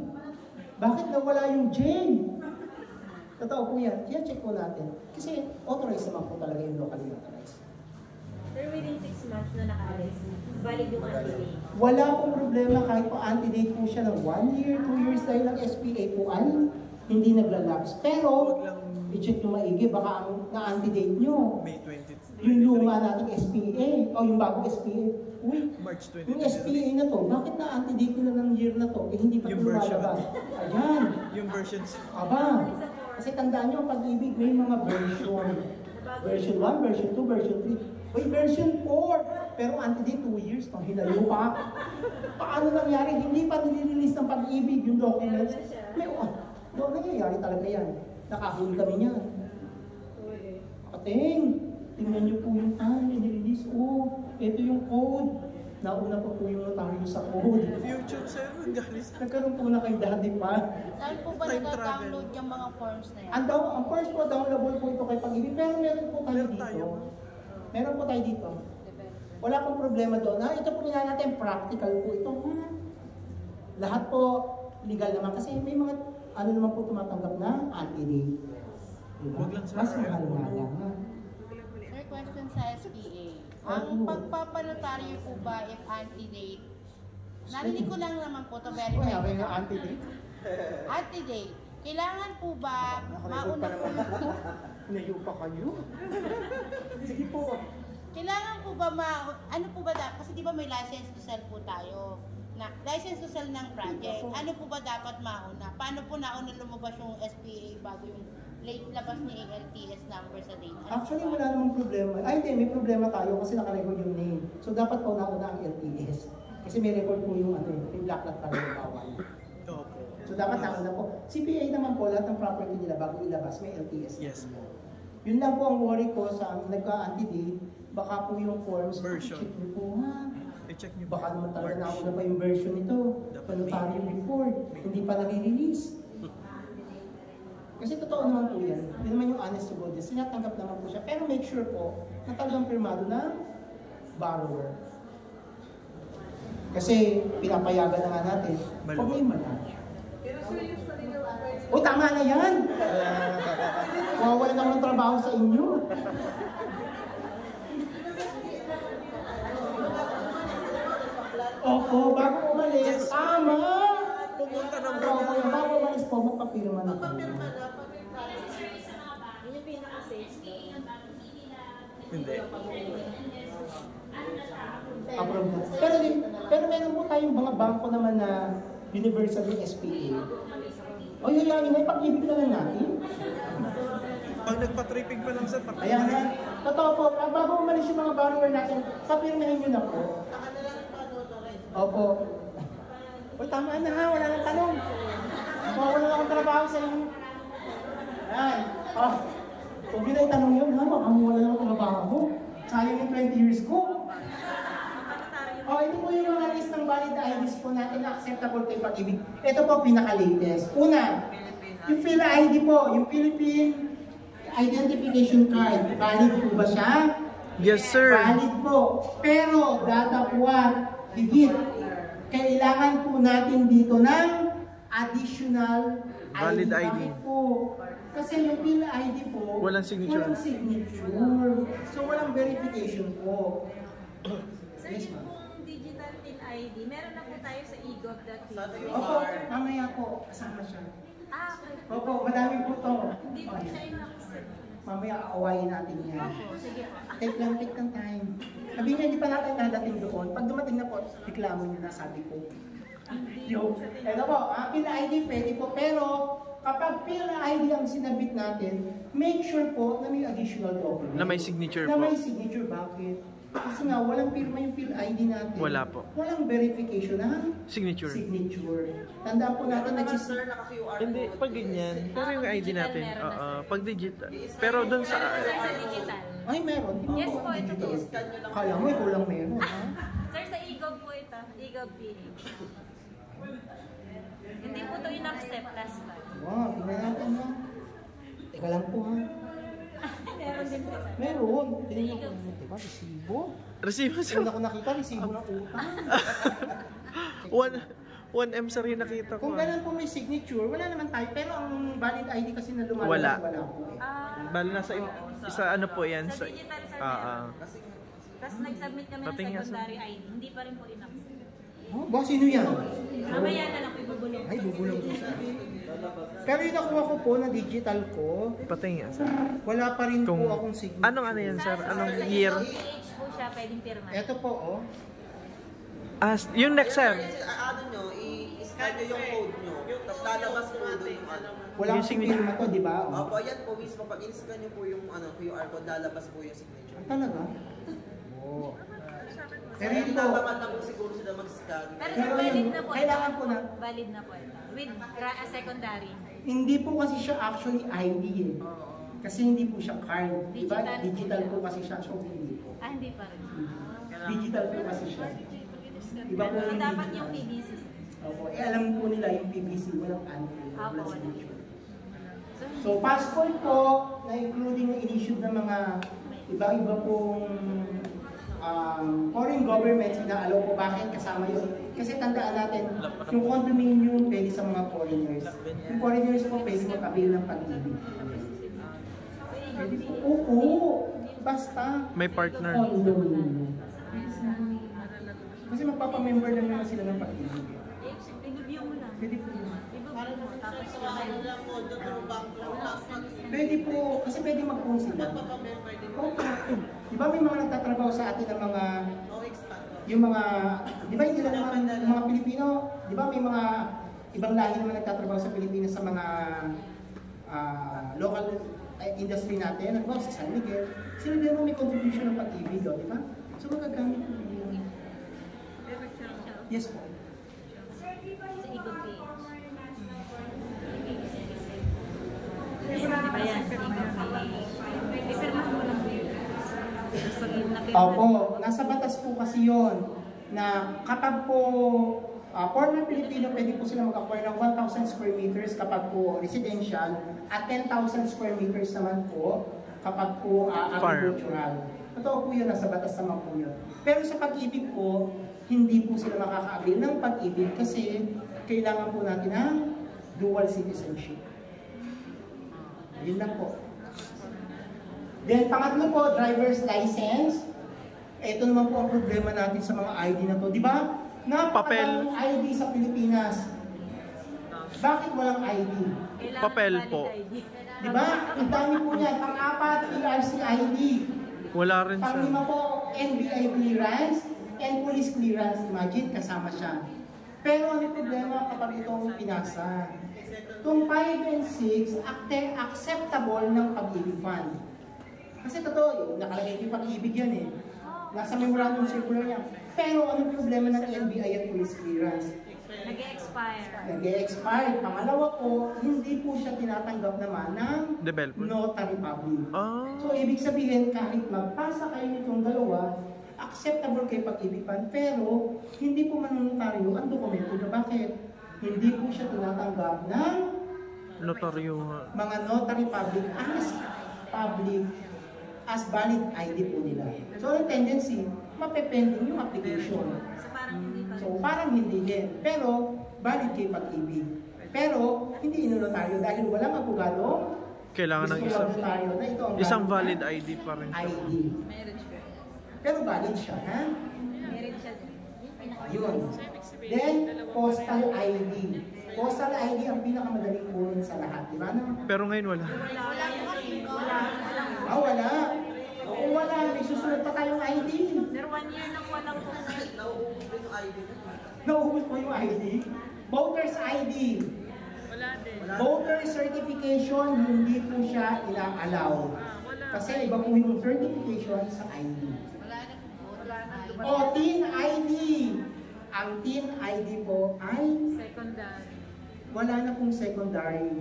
bakit nawala yung Jane? Totoo po yan. Kaya check po natin. Kasi authorized naman po talaga yung locally authorized. Pero within 6 months na naka-arrest, valid yung antidate. Wala pong problema kahit po antidate po siya ng 1 year, 2 years dahil ang SPA po ay hindi naglalapse. Pero, i-check nyo maigi, baka ang na-antidate nyo. May 20. Yung luma nating SPA, o yung bagong SPA. Uy, March 20. yung SPA na to, bakit na-antidate nila ng year na to? Eh, hindi pa ito lumalabas. Ayan. Yung versions. Aba. Kasi tandaan nyo, ang pag-ibig may mga version. Version 1, version 2, version 3. Uy, version 4. Pero antidate 2 years, no? Hinalo pa. Paano nangyari? Hindi pa nilirelease ng pag-ibig yung documents. May, doon nangyayari talaga yan. Nakahuli kami niyan. Ating, tingnan niyo po yung nilirelease. Oh, ito yung code. Nauna pa po yung notaryo sa code. Future sir, galis. Nagkaroon po na kay daddy pa. Saan po ba Time nag-download yung mga forms na yan? Ang first po, downloadable po ito kay Pag-ibig. Pero meron po tayo dito. Meron po tayo dito. Wala pong problema doon. Ito po nila natin, practical po ito. Lahat po legal naman kasi may mga ano naman po tumatanggap na antidate. Diba? Mas mahal nga lang. Sir, question sa SPA. Ang pagpapanotaryo po ba if antidate? Narinig ko lang naman po to verify. Kaya may antidate? Antidate. Kailangan po ba mauna po yung... Nayo pa kayo? Sige po. Kailangan po ba ano po ba dapat? Kasi di ba may license to sell po tayo. License to sell ng project. Ano po ba dapat mauna? Paano po nauna lumabas yung SPA bago yung late labas ni LTS number sa date? Actually, wala namang problema. Ay, hindi. May problema tayo kasi nakarecord yung name. So, dapat po nauna ang LTS. Kasi may record po yung ano yung blacklat para yung bawal. So, So dapat nauna po. CPA naman po, lahat ng property nila bago ilabas, may LTS. Yes po. Yun lang po ang worry ko sa nagka-anti-D, baka po yung forms, Version. check niyo po ha. I-check niyo Baka naman talaga March. nauna pa yung version nito. Panotaryo before, hindi pa nare-release. Kasi totoo naman po yan. Yun naman yung honest to goodness. Sinatanggap naman po siya. Pero make sure po na talagang pirmado ng borrower. Kasi pinapayagan na nga natin. Huwag na yung malaki. Pero sir, usually yung advice O tama na yan! Mawawalan ako ng trabaho sa inyo. Opo, bago umalis. Tama! Pumunta ng Opo, bago umalis po, magpapirma na po. papirma na, papirma. Yun yung pinaka-safe. Hindi. Approve na. Pero meron po tayong mga bangko naman na universal yung SPA. O yun yan, may pag-ibig na lang natin. Pag nagpa-tripping pa lang sa Ayan na. Totoo po, bago umalis yung mga borrower natin, papirmahin nyo na po. Saka na lang pa-notarize. Opo. O tama na ha, wala nang tanong. Wala na akong trabaho sa inyo. Ayan. Oh, huwag nyo na itanong yun ha, baka wala na akong trabaho. Sayang yung 20 years ko. Oh, ito po yung mga list ng valid IDs po natin na acceptable kay Pag-ibig. Ito po pinaka-latest. Una, yung PhilID po, yung Philippine Identification Card. Valid po ba siya? Yes, sir. Valid po. Pero, datapwat, higit. Kailangan po natin dito ng additional Valid ID. Bakit po? Kasi yung PhilID po, Walang signature. Walang signature. So, walang verification po. Sir, Yes, yung ma'am. pong digital PIN ID, meron na po tayo sa egov.ph. Opo, mamaya po, kasama siya. Okay. Opo, madami po to. Hindi po siya yung accept. Mamaya aawayin natin yan. Opo, sige po. Take lang time. Sabi niya, hindi pa natin nadating doon. Pag dumating na po, reklamo niyo na, sabi ko. Yo, ito po, PhilID pwede po, pero kapag PhilID ang sinabit natin, make sure po na may additional document. Na may signature Na po. may signature, bakit? Kasi nga, walang pirma yung PhilID natin. Wala po. Walang verification na Signature. Tandaan po natin, Sir, naka-QR Hindi, code. pag ganyan. Pero yung ID natin, pag digital. Pero dun sa... Sir, sa digital. Ay, meron. Di ba Yes po, ito po. digital? Kala mo, ikaw lang meron. Ha? Sir, sa egov po ito. Egov.ph. Hindi po ito in-accept last time. Wow, tingnan natin ha. Teka lang po ha. Meron din po. Meron. Tingnan ko. Diba, resibo? Resibo Kung sa... ako nakita, resibo ng utang. 1M sir yung nakita ko. Kung ganun po may signature, wala naman tayo. Pero ang valid ID kasi na lumalabas, Wala. wala po eh. Bali nasa isa ano po yan. Sa digital, sir, Tapos nag-submit kami ng Patingin nga, sir. secondary ID. Hindi pa rin po in-accept. Oh, ba, sino yan? Mamaya na lang po ibubulong. Ay, bubulong ko sa akin. Pero yung nakuha ko po na digital ko, Patingin sir. wala pa rin Kung... po akong signature. Anong ano yan sir? Anong year? PH po siya, pwedeng pirma. Ito po, oh. Yung next sir. Ano nyo, i-scan nyo yung code nyo. Tapos lalabas po doon yung ano. Wala Yung akong signature. pirma to, di ba? Oh. Opo, yan po mismo. Pag in-scan nyo po yung QR code, lalabas po yung signature. Ah, talaga? Oo. Pero Kaya ito, tinatamad na po siguro sila mag-scan. Pero Pero sir, valid yun, na po. kailangan po na. Valid na po ito. With secondary. hindi po kasi siya actually ID eh. Kasi hindi po siya card. Diba? Digital. Digital po kasi siya. So, hindi po. Hindi pa rin. Digital po kasi siya. Iba po So, yung dapat digital. yung PBC. Opo. Eh, alam po nila yung PVC, walang anti, walang wala. signature. So, passport po, na including yung in-issued ng mga iba-iba pong foreign governments, inaalaw po. Bakit kasama yun? Kasi tandaan natin, yung condominium pwede sa mga foreigners. Yung foreigners po pwede mag-avail ng pag-ibig. Pwede po. Oo, basta May partner. condominium. Kasi magpapamember lang naman sila ng pag-ibig. I-review mo lang. Pwede po yun. I-review mo. Tapos Ano lang po, doon yung bank lang. Tapos Pwede po, kasi pwede mag-phone sila. magpapamember din. Okay. Di ba may mga nagtatrabaho sa atin ng mga, No expat. yung mga, di ba hindi lang naman yung mga Pilipino, di ba may mga ibang lahi naman nagtatrabaho sa Pilipinas sa mga local industry natin, ano sa San Miguel, sila din may contribution ng pag-ibig, di ba? So magagamit po yun. Yes po. sa egov.ph. Opo, nasa batas po kasi yon na kapag po foreigner Filipino, pwede po sila mag-acquire ng 1,000 square meters kapag po residential at 10,000 square meters naman po kapag po agricultural. Totoo po yun, nasa batas naman po yun. Pero sa pag-ibig po, hindi po sila makaka-avail ng pag-ibig kasi kailangan po natin ng dual citizenship. Yun lang po. Then pangatlo po, driver's license. Ito naman po ang problema natin sa mga ID na to. Di ba? Napakadaming ID sa Pilipinas. Bakit walang ID? Papel po. Di ba? Ang dami po niyan. Pang-apat, PRC ID. Wala rin siya. Pang-lima po, NBI clearance and police clearance. Imagine, kasama siya. Pero ano problema kapag itong pinasa? Itong 5 and 6, acceptable ng pag-ibig fund. Kasi totoo, yung nakalagay yung pag-ibig yan eh. Nasa memorandum circular niya. Pero anong problema ng NBI at police clearance? Nag-e-expire. Nag-e-expire. Pangalawa po, hindi po siya tinatanggap naman ng notary public. So, ibig sabihin, kahit magpasa kayo nitong dalawa, acceptable kay pag-ibig fund, pero hindi po manonotaryo ang dokumento na bakit? Hindi po siya tinatanggap ng notaryo. Mga notary public as valid ID po nila. So, ang tendency, mapepending yung application. So, parang hindi din. Pero, valid kay pag-ibig. Pero, hindi inonotaryo dahil walang abogado. Kailangan ng isang valid ID pa rin siya. ID. Pero valid siya, ha? Ayun. Then, postal ID. Postal ID ang pinakamadaling kunin sa lahat, di ba? Pero ngayon wala. Wala. Kung wala, may susunod pa tayong ID. Pero 1 year nang walang Nauubos po yung ID. Voter's ID. Wala din. Voter certification, hindi po siya ina-allow. Kasi iba po yung certification sa ID. O, TIN ID. Ang TIN ID po ay Secondary. wala na pong secondary.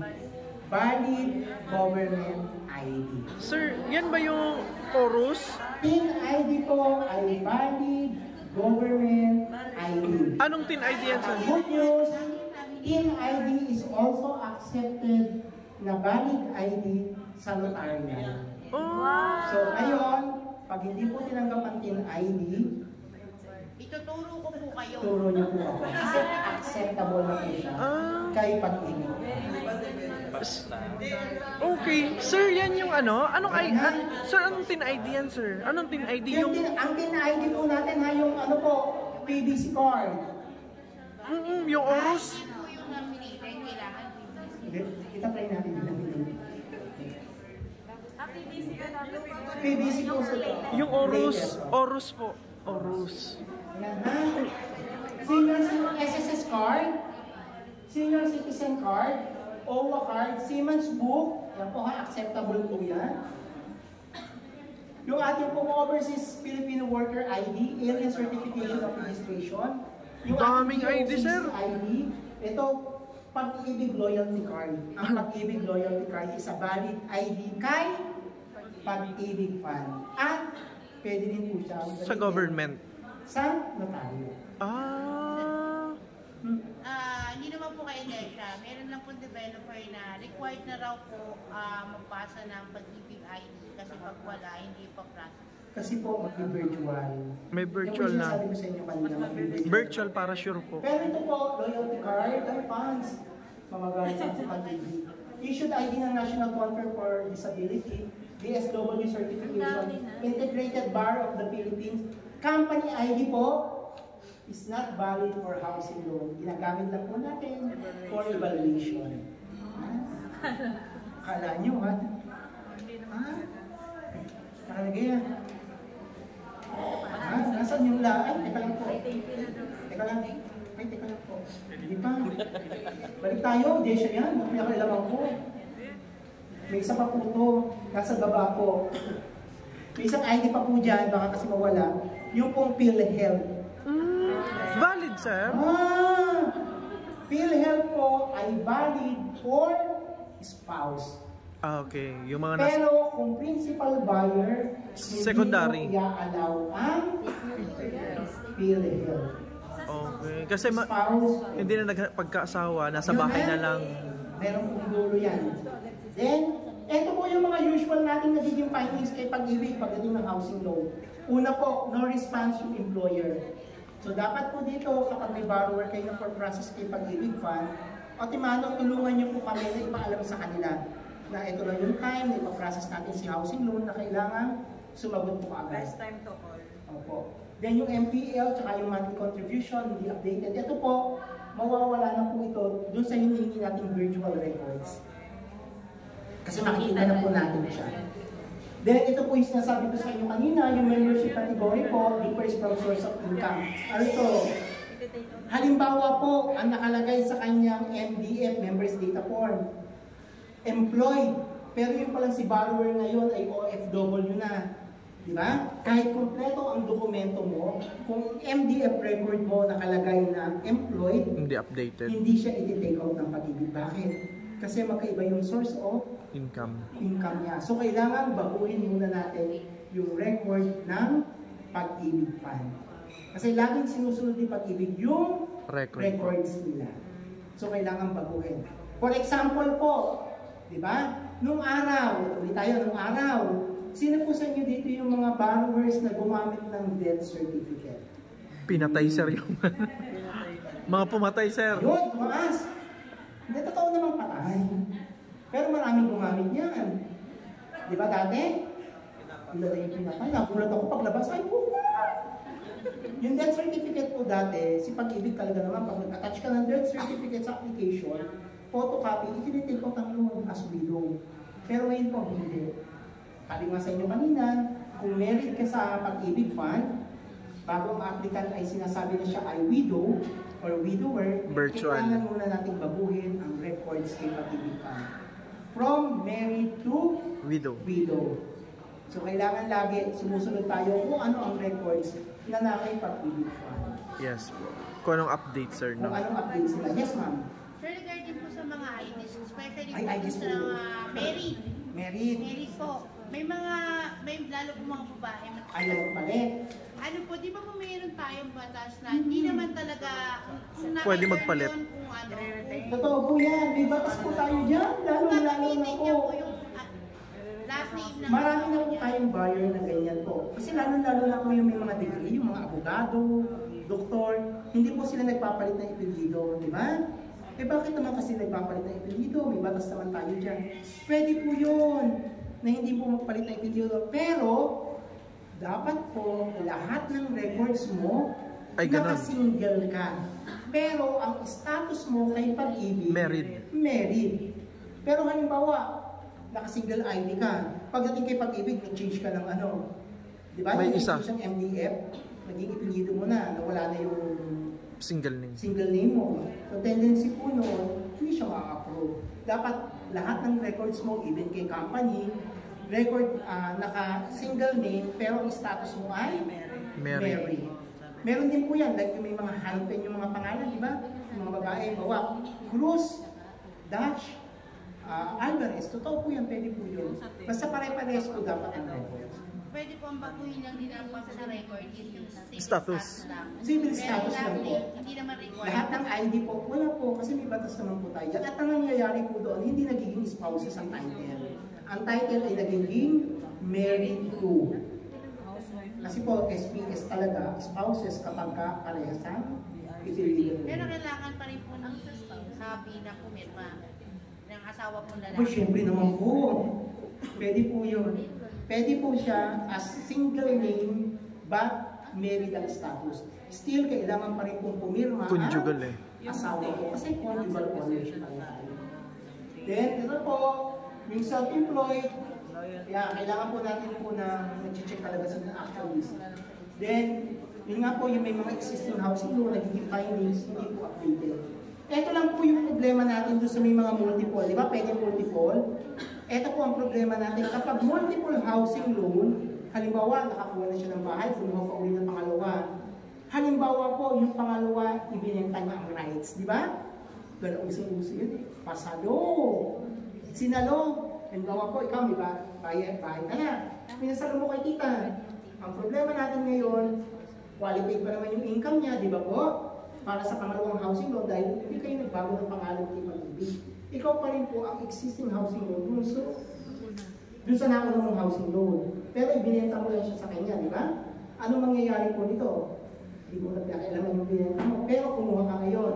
Valid government ID. Sir, yan ba yung Orus? TIN ID po ay valid government ID. Anong TIN ID yan, sir? Good news, TIN ID is also accepted na valid ID sa notarial. So ngayon, pag hindi po tinanggap ang TIN ID, ituturo ko po kayo. turo niyo po ako. Kasi acceptable na po siya kay pag-ibig. Okay. Sir, yan yung ano? Sir, anong TIN ID yan, sir? Anong TIN ID yung... Ang TIN ID po natin ha, yung ano po, PVC card. Yung Orus? Hindi po yung nominated, kailangan. Kita try natin yung nominated. PBC PVC po sila. Yung Orus. Orus po. Orus. Yan ha. Senior SSS card, Senior Citizen card, OWA card, Siemens book, yan po ha, acceptable po yan. Yung ating pong overseas Filipino worker ID, alien certification of registration. Yung daming ating ID, sir. ID, ito, Pag-ibig loyalty card. Ang Pag-ibig loyalty card is a valid ID kay Pag-ibig fund. At pwede din po siya Sa government. sa notaryo. Hindi naman po kay Inesha. Meron lang po developer na required na raw po magpasa ng Pag-ibig ID kasi pag wala, hindi pa process. Kasi po, mag-virtual. May virtual na. Sabi ko sa inyo kanina, Virtual para sure po. Pero ito po, loyalty card and funds. Mamagamit sa Pag-ibig. Issued ID ng National Conference for Disability, DSW certification, Integrated Bar of the Philippines. Company ID po is not valid for housing loan. Ginagamit lang po natin for evaluation. Kala nyo, ha? Nakalagay yan. Nasaan yung ay, teka lang po. Teka lang. Ay, teka lang po. Hindi pa. Balik tayo, Desha yan. Pinakailangan ko. May isa pa po ito. Nasa baba po. May isang ID pa po dyan, baka kasi mawala. Yung pong PhilHealth. Valid, sir? PhilHealth po ay valid for spouse. Ah, okay. Yung mga Pero kung principal buyer, secondary. hindi mo i-allow ang PhilHealth. Okay. Kasi Spouse, hindi na nagpagkaasawa, nasa bahay na lang. meron pong dulo yan. Then, ito po yung mga usual nating nagiging findings kay Pag-ibig pagdating ng housing loan. Una po, no response yung employer. So dapat po dito, kapag may borrower kayo for process kay Pag-ibig Fund, otimanong tulungan niyo po kami na ipaalam sa kanila na ito na yung time na ipaprocess natin si housing loan na kailangan sumagot po agad. Best time to call. Opo. Then yung MPL tsaka yung monthly contribution, hindi updated. Ito po, mawawala na po ito dun sa hinihingi nating virtual records. Kasi makikita na po natin siya. Then ito po yung sinasabi ko sa inyo kanina, yung membership category po, differs from source of income. Ano ito? Halimbawa po, ang nakalagay sa kanyang MDF, Members Data Form, employed, pero yung palang si borrower ngayon ay OFW na. Di ba? Kahit kompleto ang dokumento mo, kung MDF record mo nakalagay na employed, Hindi updated. hindi siya iti-take out ng Pag-ibig. Bakit? Kasi magkaiba yung source of Income. income niya. So, kailangan baguhin muna natin yung record ng Pag-ibig Fund. Kasi laging sinusunod ni Pag-ibig yung records nila. So, kailangan baguhin. For example po, di ba? Nung araw, ulit tayo, nung araw, sino po sa inyo dito yung mga borrowers na gumamit ng death certificate? Pinatay sir yung mga pumatay sir. Yun, tumaas. Hindi, totoo namang patay. Pero maraming gumamit niyan. Di ba dati? Ilan na yung pinatay. Nagulat ako paglabas. Ay, yung death certificate po dati, si Pag-ibig talaga naman, pag nag-attach ka ng death certificate sa application, photocopy, itinitake out ang loan as widow. Pero ngayon po, hindi. Sabi nga sa inyo kanina, kung married ka sa Pag-ibig Fund, bago ang applicant ay sinasabi na siya ay widow or widower, Virtual. kailangan muna natin baguhin ang records kay Pag-ibig Fund. From married to widow. So kailangan lagi sumusunod tayo kung ano ang records na nakay Pag-ibig Fund. Yes po. Kung anong update sir, Kung no? anong update sila. Yes, ma'am. Sir, regarding po sa mga IDs, especially Ay, po IDs sa po. mga married. Married. Married po. May lalo po mga babae. Ayaw magpalit. Ano po, di ba po mayroon tayong batas na hindi naman talaga Pwede magpalit. Kung ano, Totoo po yan. May batas po tayo dyan. Lalo na gagamitin niya po po. yung last name ng Marami na po niya. tayong buyer na ganyan po. Kasi lalo na po yung may mga degree, yung mga abogado, doktor, hindi po sila nagpapalit ng ipelyido, di ba? Eh bakit naman kasi nagpapalit ng ipelyido? May batas naman tayo dyan. Pwede po yun na hindi po magpalit ng ipelyido. Pero, dapat po lahat ng records mo Ay, ganun. naka-single ka. Pero ang status mo kay Pag-ibig, married. Pero halimbawa, naka-single ID ka. Pagdating kay Pag-ibig, nag-change ka ng ano. Di ba? May isa. Nag-change ng MDF, naging ipilido mo na, nawala na yung Single name. single name mo. So, tendency po noon, hindi siya ma-approve. Dapat lahat ng records mo, even kay company, record naka-single name, pero ang status mo ay married. Meron din po yan, like yung may mga hyphen yung mga pangalan, di ba? Yung mga babae, bawa, Cruz, Dash, Alvarez, totoo po yan, pwede po yun. Basta pare-parehas po dapat ang records. Pwede po ang baguhin lang din ang pag sa record yung Status. lang. Civil Pero status lang last po. name, hindi naman required. Lahat ng ID po, wala po, kasi may batas naman po tayo dyan. At ang nangyayari po doon, hindi nagiging spouses ang title. Ang title ay nagiging married to. Kasi po, SPS talaga, spouses kapag ka parehas ang ipiligan. Pero kailangan pa rin po ng sabi na pumirma ng asawa po lalaki. Pues, syempre naman po. Pwede po yun. Pwede po siya as single name but married ang status. Still, kailangan pa rin pong pumirma Conjugal ang asawa po. Kasi conjugal ownership po tayo. Then, ito po, yung self-employed, kailangan po natin po na nag-check talaga sa actualist. Then, yun nga po, yung may mga existing housing law, nagiging findings, hindi po updated. Ito lang po yung problema natin doon sa may mga multiple. Di ba? Pwede multiple. Ito po ang problema natin. Kapag multiple housing loan, halimbawa, nakakuha na siya ng bahay, kumuha pa uli ng pangalawa. Halimbawa po, yung pangalawa, ibinenta niya ang rights. Di ba? Dahil uso-uso yun. Pasado. Sinalo. halimbawa po, ikaw may bahay ka na. Minasalo mo kay tita. Ang problema natin ngayon, qualified pa naman yung income niya, di ba po? Para sa pangalawang housing loan dahil hindi kayo nagbago ng pangalan kay Pag-ibig. Ikaw pa rin po ang existing housing loan dun sa naunang housing loan. Pero ibinenta mo lang siya sa kanya, di ba? Ano mangyayari po nito? Hindi mo nagkakailangan yung binenta mo, pero kumuha ka ngayon.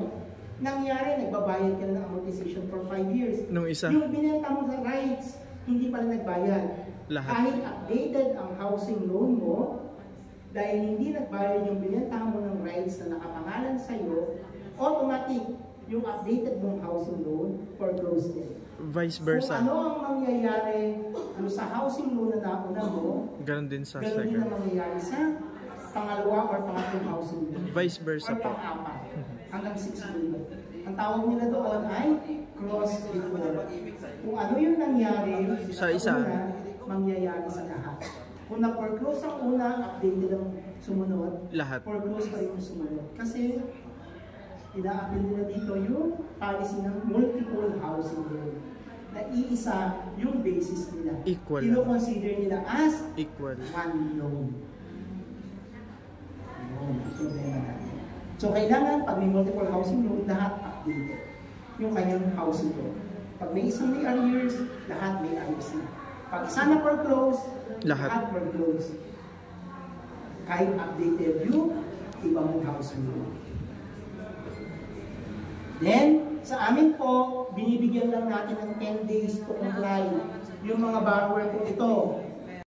Nangyari, nagbabayad ka na ng amortization for 5 years. Nung isa. Yung binenta mo sa rights, hindi pala nagbayad. Lahat. Kahit updated ang housing loan mo, dahil hindi nagbayad yung binenta mo ng rights na nakapangalan sa'yo, automatic yung updated mong housing loan foreclosed din. Vice versa. Kung ano ang mangyayari sa housing loan na nauna mo, Ganon din sa ganun din second. ang mangyayari sa pangalawa or pangatlong housing loan. Vice versa or po. pang-apat, hanggang 6 million. Ang tawag nila doon ay cross default. Kung ano yung nangyari Sa isa. una, mangyayari sa lahat. Kung na-foreclose ang una, updated ang sumunod, Lahat. foreclose pa rin yung sumunod. Kasi ina-appeal nila dito yung policy ng multiple housing loan. Na iisa yung basis nila. Equal. Kino-consider nila as Equal. one loan. Yun, ang problema natin. So kailangan pag may multiple housing loan, lahat updated. Yung kanyang housing loan. Pag may isang may arrears, lahat may arrears na. Pag isa na foreclose, lahat foreclose. Kahit updated yung ibang housing loan. Then, sa amin po, binibigyan lang natin ng 10 days to comply. Yung mga borrower po ito,